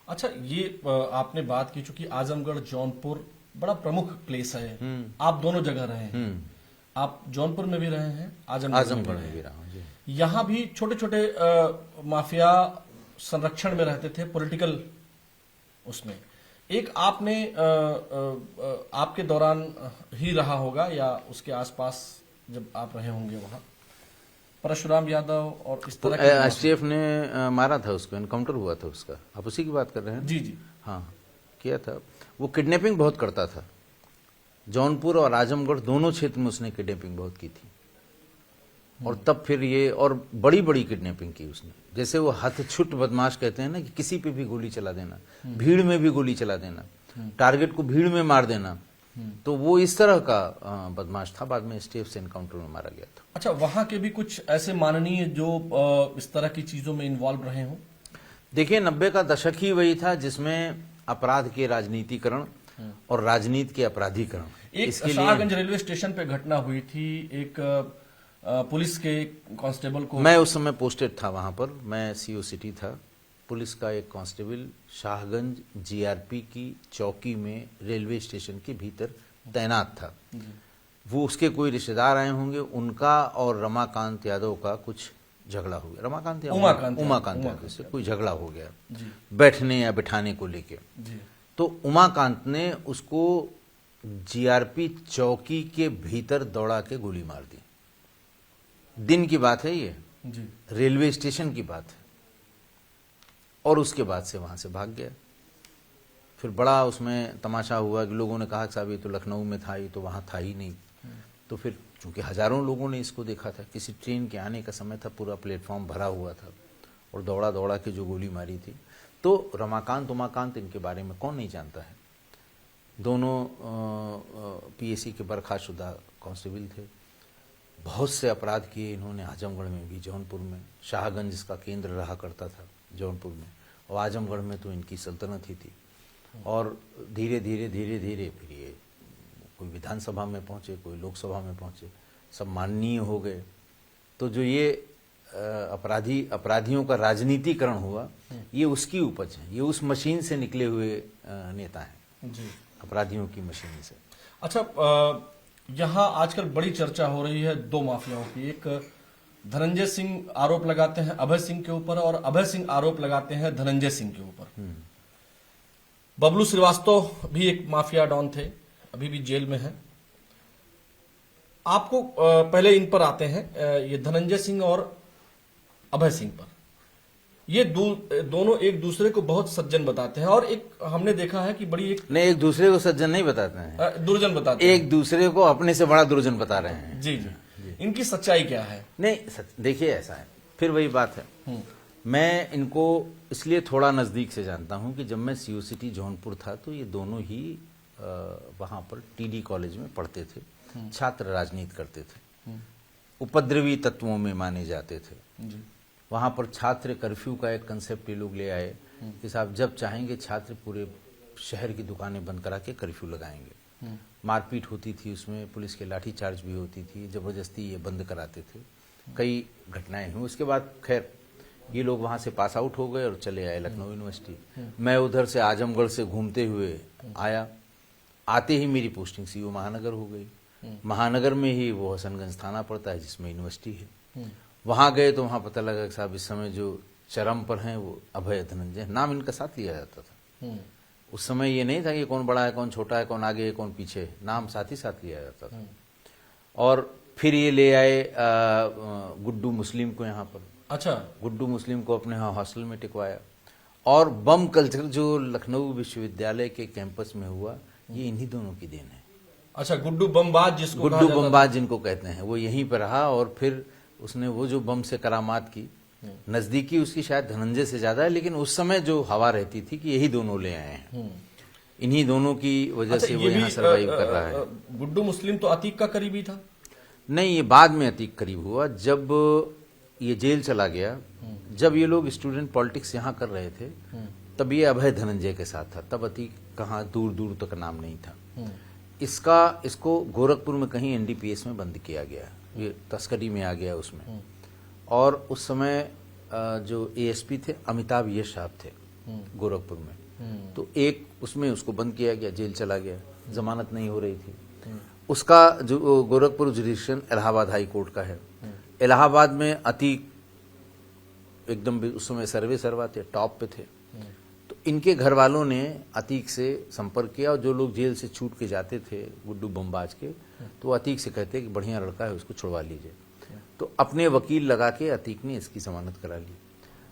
अच्छा, ये आपने बात की, चूंकि आजमगढ़ जौनपुर बड़ा प्रमुख प्लेस है, आप दोनों जगह रहे हैं, आप जौनपुर में भी रहे हैं, आजमगढ़ में भी रहा हूं जी। यहाँ भी छोटे छोटे माफिया संरक्षण में रहते थे, पॉलिटिकल उसमें। एक आपने आपके दौरान ही रहा होगा या उसके आसपास जब आप रहे होंगे वहां, परशुराम यादव और इस तरह के एसटीएफ ने मारा था उसको, एनकाउंटर हुआ था उसका, आप उसी की बात कर रहे हैं? जी जी। हाँ, किया था। वो किडनैपिंग बहुत करता था, जौनपुर और आजमगढ़ दोनों क्षेत्र में उसने किडनैपिंग बहुत की थी। और तब फिर ये, और बड़ी बड़ी किडनैपिंग की उसने, जैसे वो हथछुट बदमाश कहते हैं ना, कि किसी पे भी गोली चला देना, भीड़ में भी गोली चला देना, टारगेट को भीड़ में मार देना, तो वो इस तरह का बदमाश था। बाद में एसटीएफ से एनकाउंटर में मारा गया था। अच्छा, वहां के भी कुछ ऐसे माननीय जो इस तरह की चीजों में इन्वॉल्व रहे हों? देखिए, 90 का दशक ही वही था जिसमें अपराध के राजनीतिकरण और राजनीति के अपराधीकरण। एक शाहगंज रेलवे स्टेशन पे घटना हुई थी, एक पुलिस के कांस्टेबल को, मैं उस समय पोस्टेड था वहां पर, मैं सीओ सिटी था। पुलिस का एक कांस्टेबल शाहगंज जीआरपी की चौकी में रेलवे स्टेशन के भीतर तैनात था। वो उसके कोई रिश्तेदार आए होंगे, उनका और रमाकांत यादव का कुछ झगड़ा हो गया। रमाकांत यादव से कोई झगड़ा हो गया बैठने या बिठाने को लेके। तो उमाकांत ने उसको जीआरपी चौकी के भीतर दौड़ा के गोली मार दी। दिन की बात है ये, रेलवे स्टेशन की बात है। और उसके बाद से वहां से भाग गया। फिर बड़ा उसमें तमाशा हुआ कि लोगों ने कहा कि साहब ये तो लखनऊ में था, ये तो वहां था ही नहीं। तो फिर चूंकि हजारों लोगों ने इसको देखा था, किसी ट्रेन के आने का समय था, पूरा प्लेटफॉर्म भरा हुआ था, और दौड़ा दौड़ा के जो गोली मारी थी। तो रमाकांत उमाकांत, इनके बारे में कौन नहीं जानता है। दोनों पीएसी के बर्खास्तशुदा कांस्टेबल थे। बहुत से अपराध किए इन्होंने आजमगढ़ में भी, जौनपुर में। शाहगंज इसका केंद्र रहा करता था जौनपुर में, और आजमगढ़ में तो इनकी सल्तनत ही थी। और धीरे धीरे धीरे धीरे फिर ये कोई विधानसभा में पहुंचे, कोई लोकसभा में पहुंचे, सब माननीय हो गए। तो जो ये अपराधियों का राजनीतिकरण हुआ, ये उसकी उपज है। ये उस मशीन से निकले हुए नेता हैं जी, अपराधियों की मशीन से। अच्छा, यहाँ आजकल बड़ी चर्चा हो रही है दो माफियाओं की। एक धनंजय सिंह आरोप लगाते हैं अभय सिंह के ऊपर, और अभय सिंह आरोप लगाते हैं धनंजय सिंह के ऊपर। बबलू श्रीवास्तव भी एक माफिया डॉन थे, अभी भी जेल में हैं। आपको पहले इन पर आते हैं, ये धनंजय सिंह और अभय सिंह पर। ये दोनों एक दूसरे को बहुत सज्जन बताते हैं, और एक हमने देखा है कि बड़ी एक नहीं, एक दूसरे को सज्जन नहीं बताते हैं, दुर्जन बताते हैं। एक दूसरे को अपने से बड़ा दुर्जन बता रहे हैं। जी जी, इनकी सच्चाई क्या है? नहीं, देखिए ऐसा है, फिर वही बात है। मैं इनको इसलिए थोड़ा नजदीक से जानता हूं कि जब मैं सीओसिटी जौनपुर था तो ये दोनों ही वहां पर टीडी कॉलेज में पढ़ते थे, छात्र राजनीति करते थे, उपद्रवी तत्वों में माने जाते थे। वहां पर छात्र कर्फ्यू का एक कंसेप्ट ये लोग ले आए कि साहब जब चाहेंगे छात्र पूरे शहर की दुकानें बंद करा के कर्फ्यू लगाएंगे। मारपीट होती थी, उसमें पुलिस के लाठीचार्ज भी होती थी, जबरदस्ती ये बंद कराते थे। कई घटनाएं हुई। उसके बाद खैर ये लोग वहां से पास आउट हो गए और चले आए लखनऊ यूनिवर्सिटी। मैं उधर से आजमगढ़ से घूमते हुए आया, आते ही मेरी पोस्टिंग सीओ महानगर हो गई। महानगर में ही वो हसनगंज थाना पड़ता है जिसमें यूनिवर्सिटी है। वहां गए तो वहां पता लगा कि साहब इस समय जो चरम पर हैं वो अभय धनंजय, नाम इनका साथ लिया जाता था। उस समय ये नहीं था कि कौन बड़ा है, कौन छोटा है, कौन आगे है, कौन पीछे है, नाम साथ ही साथ लिया जाता था। और फिर ये ले आए गुड्डू मुस्लिम को यहाँ पर। अच्छा, गुड्डू मुस्लिम को अपने हॉस्टल में टिकवाया। और बम कल्चर जो लखनऊ विश्वविद्यालय के कैंपस में हुआ, ये इन्हीं दोनों की देन है। अच्छा, गुड्डू बमबाज जिसको कहा गुड्डू जाता था। बमबाज जिनको कहते हैं, वो यहीं पर रहा और फिर उसने वो जो बम से करामात की, नजदीकी उसकी शायद धनंजय से ज्यादा है, लेकिन उस समय जो हवा रहती थी कि यही दोनों ले आए हैं, इन्हीं दोनों की वजह अच्छा, से ये वो यहाँ भी, सर्वाइव कर रहा है। गुड्डू मुस्लिम तो अतीक का करीबी था। नहीं, ये बाद में अतीक करीब हुआ जब ये जेल चला गया। जब ये लोग स्टूडेंट पॉलिटिक्स यहाँ कर रहे थे तब ये अभय धनंजय के साथ था, तब अतीक कहाँ दूर दूर तक नाम नहीं था। इसको गोरखपुर में कहीं एनडीपीएस में बंद किया गया, ये तस्करी में आ गया उसमें। और उस समय जो एएसपी थे अमिताभ यश साहब थे गोरखपुर में, तो एक उसमें उसको बंद किया गया, जेल चला गया, जमानत नहीं हो रही थी। उसका जो गोरखपुर जुडिक्शन इलाहाबाद हाई कोर्ट का है। इलाहाबाद में अतीक एकदम उस समय सर्वा थे, टॉप पे थे। तो इनके घर वालों ने अतीक से संपर्क किया और जो लोग जेल से छूट के जाते थे गुड्डू बमबाज के, तो अतीक से कहते कि बढ़िया लड़का है, उसको छुड़वा लीजिए। तो अपने वकील लगा के अतीक ने इसकी जमानत करा ली।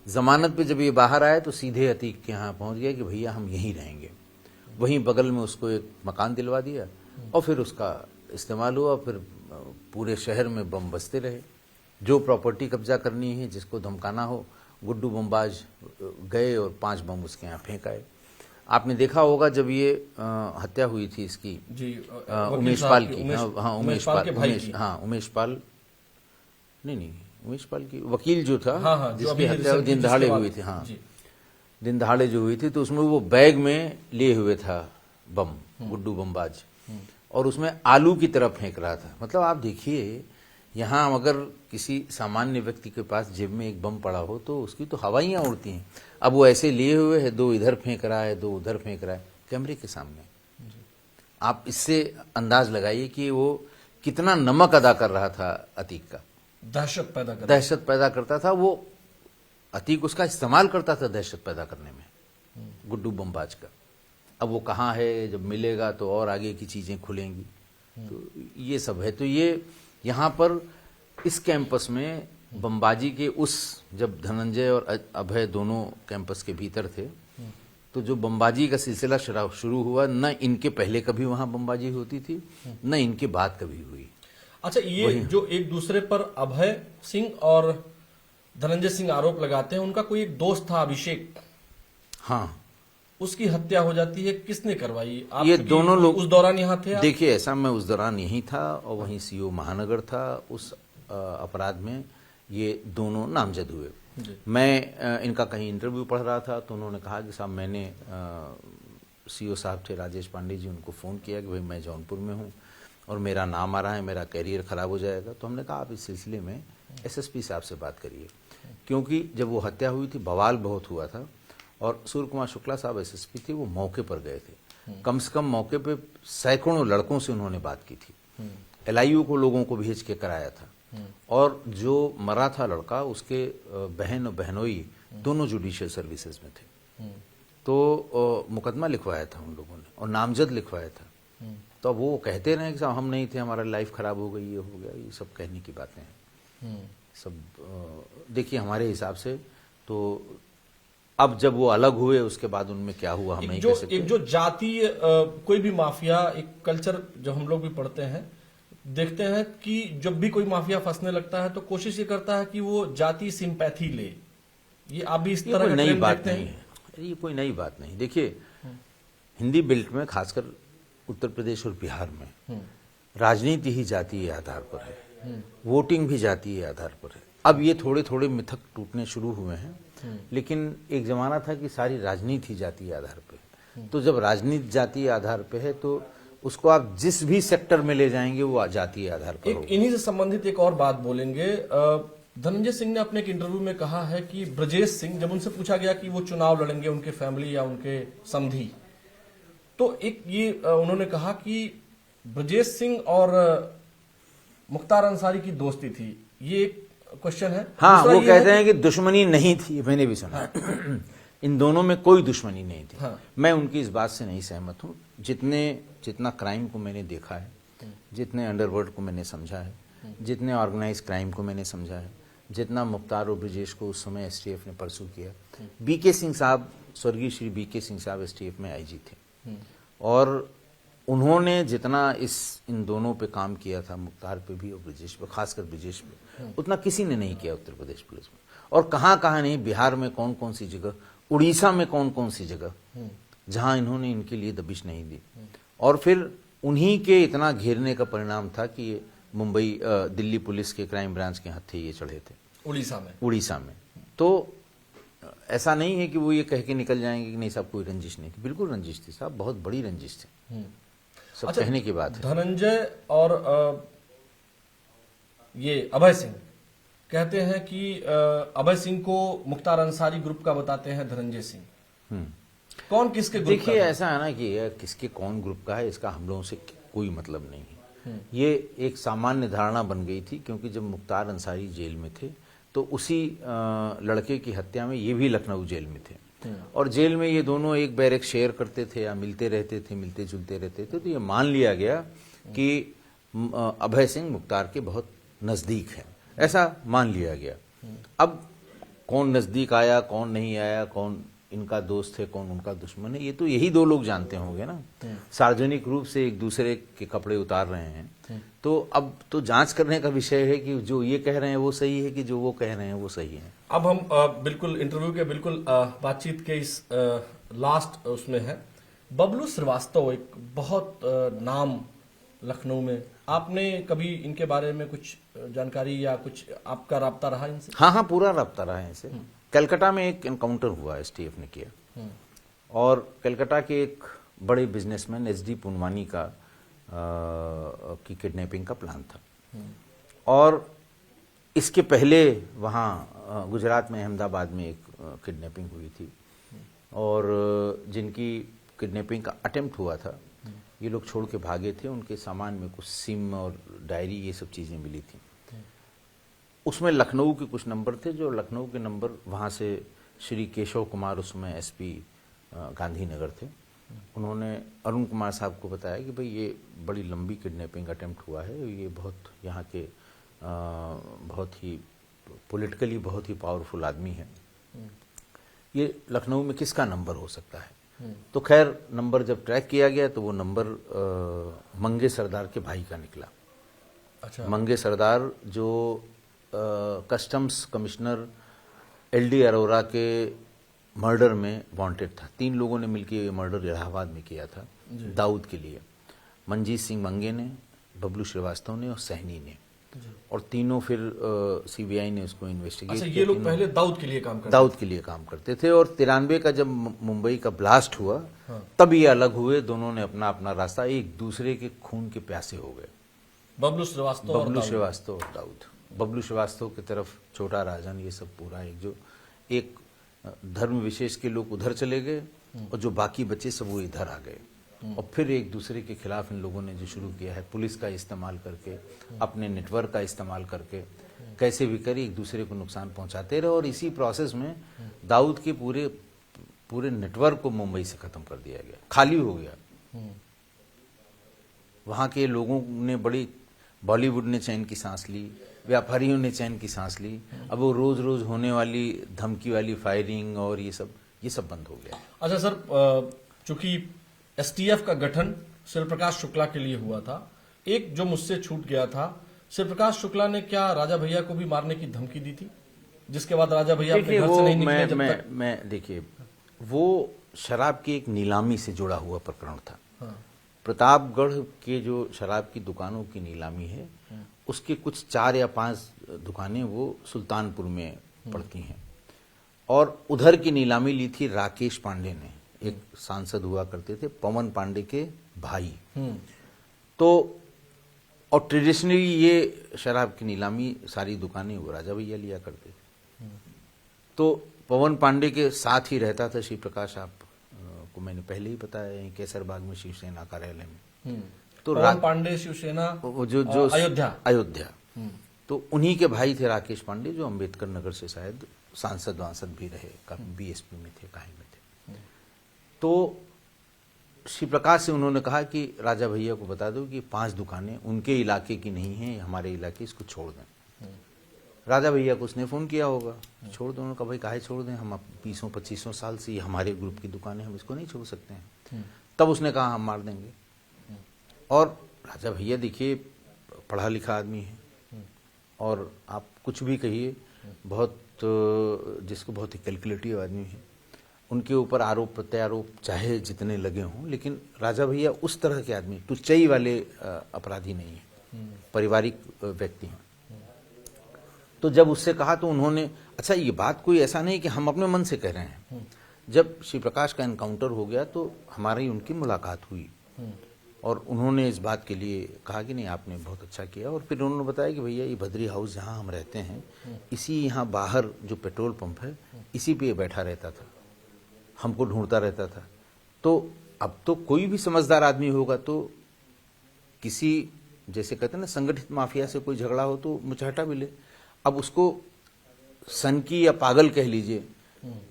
जमानत पे जब ये बाहर आए तो सीधे अतीक के यहाँ पहुंच गया कि भैया हम यहीं रहेंगे। वहीं बगल में उसको एक मकान दिलवा दिया और फिर उसका इस्तेमाल हुआ। फिर पूरे शहर में बम बजते रहे। जो प्रॉपर्टी कब्जा करनी है, जिसको धमकाना हो, गुड्डू बमबाज गए और 5 बम उसके यहाँ फेंक आए। आपने देखा होगा जब ये हत्या हुई थी इसकी, जी, उमेश पाल की। हाँ, उमेश पाल के भाई की। हाँ, उमेश पाल नहीं, उमेश पाल की वकील जो था, हाँ, जिसकी हत्या दिन दहाड़े हुई थी। हाँ, दिन दहाड़े जो हुई थी, तो उसमें वो बैग में लिए हुए था बम, गुड्डू बमबाज, और उसमें आलू की तरफ फेंक रहा था। मतलब आप देखिए, यहाँ अगर किसी सामान्य व्यक्ति के पास जेब में एक बम पड़ा हो तो उसकी तो हवाइयाँ उड़ती हैं। अब वो ऐसे लिए हुए है, 2 इधर फेंक रहा है, 2 उधर फेंक रहा है, कैमरे के सामने। आप इससे अंदाज लगाइए कि वो कितना नमक अदा कर रहा था अतीक का, दहशत पैदा करता था। वो अतीक उसका इस्तेमाल करता था दहशत पैदा करने में, गुड्डू बमबाज का। अब वो कहाँ है, जब मिलेगा तो और आगे की चीजें खुलेंगी। तो ये सब है। तो ये यहाँ पर इस कैंपस में बमबाजी के जब धनंजय और अभय दोनों कैंपस के भीतर थे, तो जो बमबाजी का सिलसिला शुरू हुआ, न इनके पहले कभी वहां बमबाजी होती थी, न इनके बाद कभी हुई। अच्छा, ये जो एक दूसरे पर अभय सिंह और धनंजय सिंह आरोप लगाते हैं, उनका कोई एक दोस्त था अभिषेक, हाँ, उसकी हत्या हो जाती है, किसने करवाई? आप ये दोनों लोग उस दौरान यहाँ थे? देखिए, ऐसा मैं उस दौरान यहीं था और वहीं सीओ महानगर था। उस अपराध में ये दोनों नामजद हुए। मैं इनका कहीं इंटरव्यू पढ़ रहा था तो उन्होंने कहा कि साहब मैंने सीओ साहब थे राजेश पांडे जी, उनको फ़ोन किया कि भाई मैं जौनपुर में हूँ और मेरा नाम आ रहा है, मेरा कैरियर ख़राब हो जाएगा। तो हमने कहा आप इस सिलसिले में एसएसपी साहब से बात करिए, क्योंकि जब वो हत्या हुई थी बवाल बहुत हुआ था और सूर्य कुमार शुक्ला साहब एसएसपी थे, वो मौके पर गए थे। कम से कम मौके पे सैकड़ों लड़कों से उन्होंने बात की थी, एलआईयू को लोगों को भेज के कराया था। और जो मरा था लड़का, उसके बहन और बहनोई दोनों जुडिशियल सर्विसेज में थे। तो मुकदमा लिखवाया था उन लोगों ने और नामजद लिखवाया था। तो वो कहते रहे कि साहब हम नहीं थे, हमारा लाइफ खराब हो गई, ये हो गया, ये सब कहने की बातें हैं। सब देखिए, हमारे हिसाब से तो अब जब वो अलग हुए उसके बाद उनमें क्या हुआ हम नहीं कह सकते। एक जो जातीय कोई भी माफिया, एक कल्चर जो हम लोग भी पढ़ते हैं, देखते हैं कि जब भी कोई माफिया फंसने लगता है तो कोशिश ये करता है कि वो जातीय सिंपैथी ले। ये आप भी इस ये तरह कोई का नई ट्रेंड बात देखते नहीं हैं? है, ये कोई नई बात नहीं। देखिए, हिंदी बेल्ट में खासकर उत्तर प्रदेश और बिहार में राजनीति ही जातीय आधार पर है, वोटिंग भी जातीय आधार पर है। अब ये थोड़े थोड़े मिथक टूटने शुरू हुए हैं, लेकिन एक जमाना था कि सारी राजनीति जातीय आधार पर है। तो जब राजनीति जातीय आधार पर है तो उसको आप जिस भी सेक्टर में ले जाएंगे वो जातीय आधार पर होगा। इन्हीं से संबंधित एक और बात बोलेंगे। धनंजय सिंह ने अपने एक इंटरव्यू में कहा है कि ब्रजेश सिंह, जब उनसे पूछा गया कि वो चुनाव लड़ेंगे उनके फैमिली या उनके समधी, तो एक ये उन्होंने कहा कि ब्रजेश सिंह और मुख्तार अंसारी की दोस्ती थी। ये एक क्वेश्चन है। हाँ, दूसरा वो ये कहते है हैं कि दुश्मनी नहीं थी, मैंने भी सुना। इन दोनों में कोई दुश्मनी नहीं थी। हाँ। मैं उनकी इस बात से नहीं सहमत हूँ। जितना क्राइम को मैंने देखा है, जितने अंडरवर्ल्ड को मैंने समझा है, जितने ऑर्गेनाइज क्राइम को मैंने समझा है, जितना मुख्तार और ब्रजेश को उस समय एसटीएफ ने परसू किया। बीके सिंह साहब, स्वर्गीय श्री बीके सिंह साहब एसटीएफ में आईजी थे, और उन्होंने जितना इन दोनों पे काम किया था, मुख्तार पे भी और ब्रजेश पे, खासकर ब्रजेश पे, उतना किसी ने नहीं किया उत्तर प्रदेश पुलिस में। और कहाँ कहाँ नहीं, बिहार में कौन कौन सी जगह, उड़ीसा में कौन कौन सी जगह जहां इन्होंने इनके लिए दबिश नहीं दी। और फिर उन्हीं के इतना घेरने का परिणाम था कि ये मुंबई दिल्ली पुलिस के क्राइम ब्रांच के हत्थे ये चढ़े थे उड़ीसा में। तो ऐसा नहीं है कि वो ये कह के निकल जाएंगे कि नहीं साहब कोई रंजिश नहीं थी। बिल्कुल रंजिश थी साहब, बहुत बड़ी रंजिश थी। सब अच्छा, कहने की बात है। धनंजय और ये अभय सिंह कहते हैं कि अभय सिंह को मुख्तार अंसारी ग्रुप का बताते हैं धनंजय सिंह। कौन किसके ग्रुप का देखिए, है? ऐसा है ना कि यह किसके कौन ग्रुप का है, इसका हम लोगों से कोई मतलब नहीं है। ये एक सामान्य धारणा बन गई थी, क्योंकि जब मुख्तार अंसारी जेल में थे तो उसी लड़के की हत्या में ये भी लखनऊ जेल में थे, और जेल में ये दोनों एक बैरक शेयर करते थे या मिलते रहते थे, मिलते जुलते रहते थे। तो ये मान लिया गया कि अभय सिंह मुख्तार के बहुत नजदीक है, ऐसा मान लिया गया। अब कौन नजदीक आया, कौन नहीं आया, कौन इनका दोस्त है, कौन उनका दुश्मन है, ये तो यही दो लोग जानते होंगे ना। सार्वजनिक रूप से एक दूसरे के कपड़े उतार रहे हैं, तो अब तो जांच करने का विषय है कि जो ये कह रहे हैं वो सही है कि जो वो कह रहे हैं वो सही है। अब हम बिल्कुल इंटरव्यू के बिल्कुल बातचीत के इस लास्ट उसमें है। बबलू श्रीवास्तव एक बहुत नाम लखनऊ में, आपने कभी इनके बारे में कुछ जानकारी या कुछ आपका राब्ता रहा इनसे? हाँ, पूरा राब्ता रहा है इनसे। कलकत्ता में एक एनकाउंटर हुआ, एसटीएफ ने किया, और कलकत्ता के एक बड़े बिजनेसमैन एसडी पुनवानी का की किडनैपिंग का प्लान था। और इसके पहले वहाँ गुजरात में अहमदाबाद में एक किडनैपिंग हुई थी, और जिनकी किडनैपिंग का अटेम्प्ट हुआ था, ये लोग छोड़ के भागे थे। उनके सामान में कुछ सिम और डायरी, ये सब चीज़ें मिली थी। उसमें लखनऊ के कुछ नंबर थे, जो लखनऊ के नंबर वहाँ से श्री केशव कुमार, उसमें एसपी गांधीनगर थे, उन्होंने अरुण कुमार साहब को बताया कि भाई ये बड़ी लंबी किडनैपिंग अटेम्प्ट हुआ है, ये बहुत यहाँ के बहुत ही पॉलिटिकली बहुत ही पावरफुल आदमी है, ये लखनऊ में किसका नंबर हो सकता है। तो खैर नंबर जब ट्रैक किया गया तो वो नंबर मंगे सरदार के भाई का निकला। अच्छा। मंगे सरदार जो कस्टम्स कमिश्नर एलडी अरोरा के मर्डर में वांटेड था। 3 लोगों ने मिलकर ये मर्डर इलाहाबाद में किया था दाऊद के लिए, मनजीत सिंह मंगे ने, बबलू श्रीवास्तव ने और सहनी ने, और तीनों फिर सीबीआई ने उसको इन्वेस्टिगेट किया। किया। ये लोग पहले दाऊद के लिए काम करते थे, और 93 का जब मुंबई का ब्लास्ट हुआ, तब ये अलग हुए, दोनों ने अपना अपना रास्ता, एक दूसरे के खून के प्यासे हो गए। बबलू श्रीवास्तव और दाऊद। बबलू श्रीवास्तव की तरफ छोटा राजन, ये सब पूरा एक धर्म विशेष के लोग उधर चले गए, और जो बाकी बचे सब वो इधर आ गए, और फिर एक दूसरे के खिलाफ इन लोगों ने जो शुरू किया है, पुलिस का इस्तेमाल करके, अपने नेटवर्क का इस्तेमाल करके, कैसे भी कर एक दूसरे को नुकसान पहुंचाते रहे। और इसी प्रोसेस में दाऊद के पूरे नेटवर्क को मुंबई से खत्म कर दिया गया, खाली हो गया। वहां के लोगों ने बॉलीवुड ने चैन की सांस ली, व्यापारियों ने चैन की सांस ली। अब वो रोज रोज होने वाली धमकी वाली फायरिंग और ये सब बंद हो गया। अच्छा सर, चूंकि एसटीएफ का गठन शिव प्रकाश शुक्ला के लिए हुआ था, एक जो मुझसे छूट गया था, शिव प्रकाश शुक्ला ने क्या राजा भैया को भी मारने की धमकी दी थी, जिसके बाद राजा भैया अपने देखिए घर वो से नहीं निकले जब तक? मैं देखिए वो शराब की एक नीलामी से जुड़ा हुआ प्रकरण था। हाँ। प्रतापगढ़ के जो शराब की दुकानों की नीलामी है, उसके कुछ 4 या 5 दुकानें वो सुल्तानपुर में पड़ती हैं, और उधर की नीलामी ली थी राकेश पांडे ने, एक सांसद हुआ करते थे, पवन पांडे के भाई। तो और ट्रेडिशनली ये शराब की नीलामी सारी दुकानें वो राजा भैया लिया करते थे। तो पवन पांडे के साथ ही रहता था शिव प्रकाश, आप को मैंने पहले ही बताया है, केसरबाग में शिवसेना कार्यालय में। तो पवन पांडे शिवसेना वो जो अयोध्या। तो उन्हीं के भाई थे राकेश पांडे, जो अंबेडकर नगर से शायद सांसद वांसद भी रहे, काफी बीएसपी में थे, काहे में थे। तो श्री प्रकाश से उन्होंने कहा कि राजा भैया को बता दो कि 5 दुकानें उनके इलाके की नहीं है, हमारे इलाके, इसको छोड़ दें। राजा भैया को उसने फोन किया होगा, छोड़ दो। उन्होंने कहा भाई काहे छोड़ दें, हम 20-25 साल से ये हमारे ग्रुप की दुकानें, हम इसको नहीं छोड़ सकते हैं। तब उसने कहा हम मार देंगे। और राजा भैया देखिए पढ़ा लिखा आदमी है, और आप कुछ भी कहिए, बहुत जिसको बहुत ही कैलकुलेटिव आदमी है, उनके ऊपर आरोप प्रत्यारोप चाहे जितने लगे हों, लेकिन राजा भैया उस तरह के आदमी, टुच्चई वाले अपराधी नहीं है, पारिवारिक व्यक्ति हैं। तो जब उससे कहा तो उन्होंने, अच्छा ये बात कोई ऐसा नहीं कि हम अपने मन से कह रहे हैं, जब श्री प्रकाश का एनकाउंटर हो गया तो हमारी उनकी मुलाकात हुई, और उन्होंने इस बात के लिए कहा कि नहीं आपने बहुत अच्छा किया। और फिर उन्होंने बताया कि भैया ये भद्री हाउस जहाँ हम रहते हैं, इसी यहाँ बाहर जो पेट्रोल पंप है, इसी पे ये बैठा रहता था, हमको ढूंढता रहता था। तो अब तो कोई भी समझदार आदमी होगा तो किसी, जैसे कहते हैं ना, संगठित माफिया से कोई झगड़ा हो तो मुचहटा भी ले। अब उसको सनकी या पागल कह लीजिए,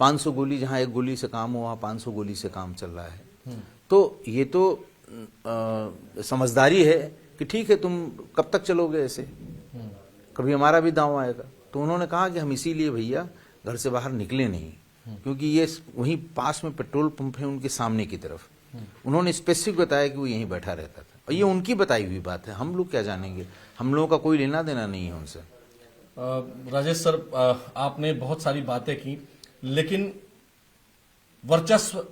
500 गोली जहां एक गोली से काम हुआ, 500 गोली से काम चल रहा है। तो ये तो समझदारी है कि ठीक है, तुम कब तक चलोगे ऐसे, कभी हमारा भी दांव आएगा। तो उन्होंने कहा कि हम इसीलिए भैया घर से बाहर निकले नहीं, क्योंकि ये वहीं पास में पेट्रोल पंप है उनके सामने की तरफ। उन्होंने स्पेसिफिक बताया कि वो यहीं बैठा रहता था, और ये उनकी बताई हुई बात है, हम लोग क्या जानेंगे, हम लोगों का कोई लेना देना नहीं है उनसे। राजेश सर, आपने बहुत सारी बातें की, लेकिन वर्चस्व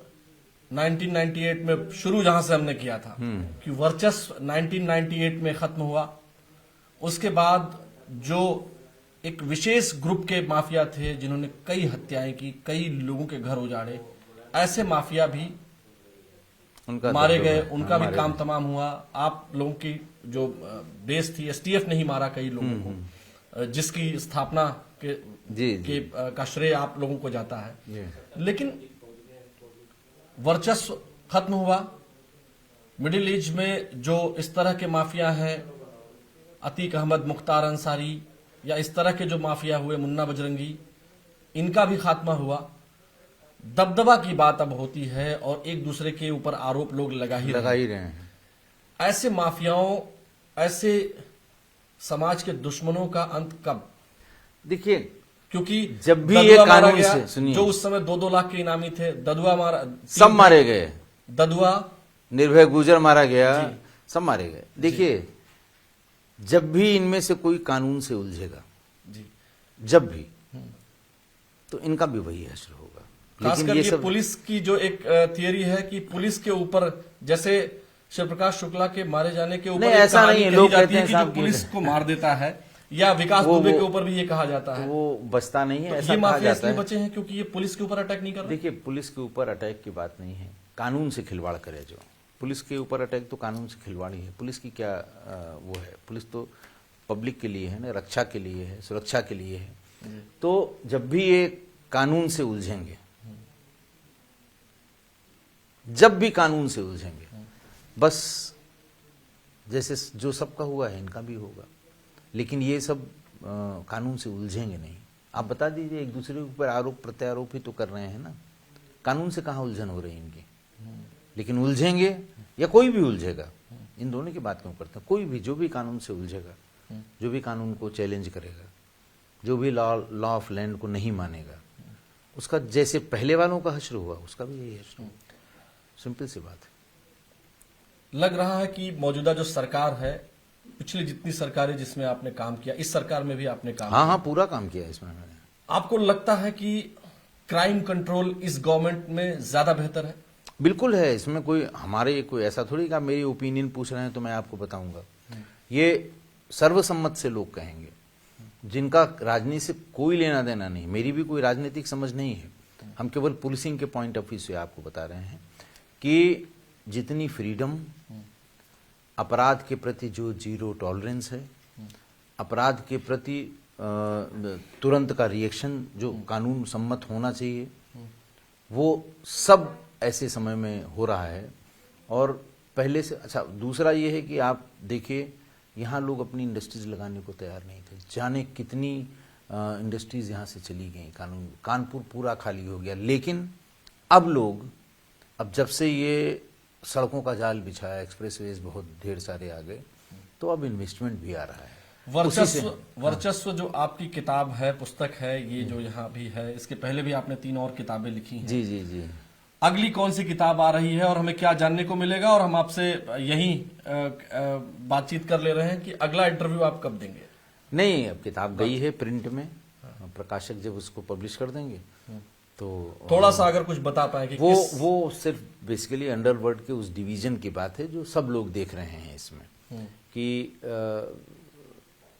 1998 में शुरू जहां से हमने किया था कि वर्चस्व 1998 में खत्म हुआ, उसके बाद जो एक विशेष ग्रुप के माफिया थे जिन्होंने कई हत्याएं की, कई लोगों के घर उजाड़े, ऐसे माफिया भी मारे गए, उनका भी काम तमाम हुआ। आप लोगों की जो बेस थी, एसटीएफ ने ही मारा कई लोगों को, जिसकी स्थापना का श्रेय आप लोगों को जाता है। लेकिन वर्चस्व खत्म हुआ। मिडिल ईस्ट में जो इस तरह के माफिया हैं, अतीक अहमद, मुख्तार अंसारी, या इस तरह के जो माफिया हुए, मुन्ना बजरंगी, इनका भी खात्मा हुआ। दबदबा की बात अब होती है और एक दूसरे के ऊपर आरोप लोग लगा ही रहे हैं। ऐसे माफियाओं, ऐसे समाज के दुश्मनों का अंत कब? देखिए, क्योंकि जब भी ये कानून से, सुनिए, जो उस समय 2-2 लाख के इनामी थे, ददुआ मारा, सब मारे गए, ददुआ, निर्भय गुजर मारा गया, सब मारे गए। देखिए, जब भी इनमें से कोई कानून से उलझेगा जी, जब भी, तो इनका भी वही हश्र होगा। लेकिन ये पुलिस की जो एक थियरी है कि पुलिस के ऊपर, जैसे शिव प्रकाश शुक्ला के मारे जाने के ऊपर ऐसा नहीं है, लोग कहते हैं कि जो पुलिस को मार देता है, या विकास दुबे के ऊपर भी ये कहा जाता है, वो बचता नहीं है, ऐसा ये माफिया इसलिए बचे हैं क्योंकि ये पुलिस के ऊपर अटैक नहीं कर रहे। देखिए, पुलिस के ऊपर अटैक की बात नहीं है, कानून से खिलवाड़ करे जो। पुलिस के ऊपर अटैक तो कानून से खिलवाड़ ही है। पुलिस की क्या वो है, पुलिस तो पब्लिक के लिए है ना, रक्षा के लिए है, सुरक्षा के लिए है। तो जब भी ये कानून से उलझेंगे, जब भी कानून से उलझेंगे, बस जैसे जो सबका हुआ है इनका भी होगा। लेकिन ये सब कानून से उलझेंगे नहीं। आप बता दीजिए, एक दूसरे के ऊपर आरोप प्रत्यारोप ही तो कर रहे हैं ना, कानून से कहाँ उलझन हो रही है इनकी। लेकिन उलझेंगे, या कोई भी उलझेगा, इन दोनों की बात क्यों करते हैं, कोई भी जो भी कानून से उलझेगा जो भी कानून को चैलेंज करेगा, जो भी लॉ ऑफ लैंड को नहीं मानेगा, उसका जैसे पहले वालों का हश्र हुआ उसका भी यही हश्र हुआ। सिंपल सी बात है। लग रहा है कि मौजूदा जो सरकार है, पिछली जितनी सरकारें जिसमें आपने काम किया, इस सरकार में भी आपने काम हाँ, पूरा काम किया इसमें मैंने। आपको लगता है कि क्राइम कंट्रोल इस गवर्नमेंट में ज्यादा बेहतर है? बिल्कुल है। इसमें कोई हमारे कोई ऐसा थोड़ी कि आप मेरी ओपिनियन पूछ रहे हैं तो मैं आपको बताऊंगा। ये सर्वसम्मत से लोग कहेंगे, जिनका राजनीति से कोई लेना देना नहीं। मेरी भी कोई राजनीतिक समझ नहीं है, हम केवल पुलिसिंग के पॉइंट ऑफ व्यू से आपको बता रहे हैं कि जितनी फ्रीडम, अपराध के प्रति जो जीरो टॉलरेंस है, अपराध के प्रति तुरंत का रिएक्शन जो कानून सम्मत होना चाहिए, वो सब ऐसे समय में हो रहा है। और पहले से अच्छा, दूसरा ये है कि आप देखिए यहाँ लोग अपनी इंडस्ट्रीज लगाने को तैयार नहीं थे। जाने कितनी इंडस्ट्रीज यहाँ से चली गई, कानपुर पूरा खाली हो गया। लेकिन अब लोग, अब जब से ये सड़कों का जाल बिछाया, एक्सप्रेसवेज बहुत ढेर सारे आ गए, तो अब इन्वेस्टमेंट भी आ रहा है। वर्चस्व जो आपकी किताब है, पुस्तक है, ये जो यहाँ भी है, इसके पहले भी आपने 3 और किताबें लिखी हैं। जी जी जी। अगली कौन सी किताब आ रही है और हमें क्या जानने को मिलेगा? और हम आपसे यही बातचीत कर ले रहे हैं कि अगला इंटरव्यू आप कब देंगे? नहीं, अब किताब गई है प्रिंट में, प्रकाशक जब उसको पब्लिश कर देंगे तो थोड़ा सा अगर कुछ बता पाए कि वो सिर्फ बेसिकली अंडरवर्ल्ड के उस डिवीजन की बात है जो सब लोग देख रहे हैं इसमें, कि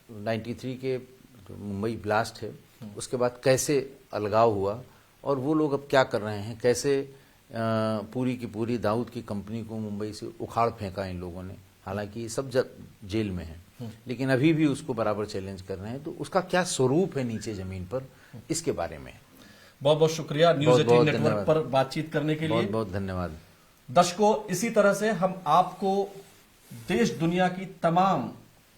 93 के जो मुंबई ब्लास्ट है उसके बाद कैसे अलगाव हुआ और वो लोग अब क्या कर रहे हैं, कैसे पूरी की पूरी दाऊद की कंपनी को मुंबई से उखाड़ फेंका इन लोगों ने। हालांकि सब जेल में है, लेकिन अभी भी उसको बराबर चैलेंज कर रहे हैं। तो उसका क्या स्वरूप है नीचे जमीन पर, इसके बारे में। बहुत बहुत शुक्रिया न्यूज़ 18 नेटवर्क पर बातचीत करने के लिए। बहुत बहुत धन्यवाद। दर्शकों, इसी तरह से हम आपको देश दुनिया की तमाम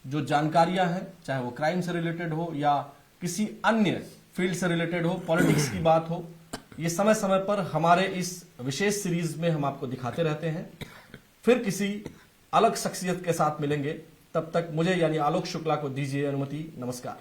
जो जानकारियां हैं, चाहे वो क्राइम से रिलेटेड हो या किसी अन्य फील्ड से रिलेटेड हो, पॉलिटिक्स की बात हो, ये समय समय पर हमारे इस विशेष सीरीज में हम आपको दिखाते रहते हैं। फिर किसी अलग शख्सियत के साथ मिलेंगे, तब तक मुझे यानी आलोक शुक्ला को दीजिए अनुमति। नमस्कार।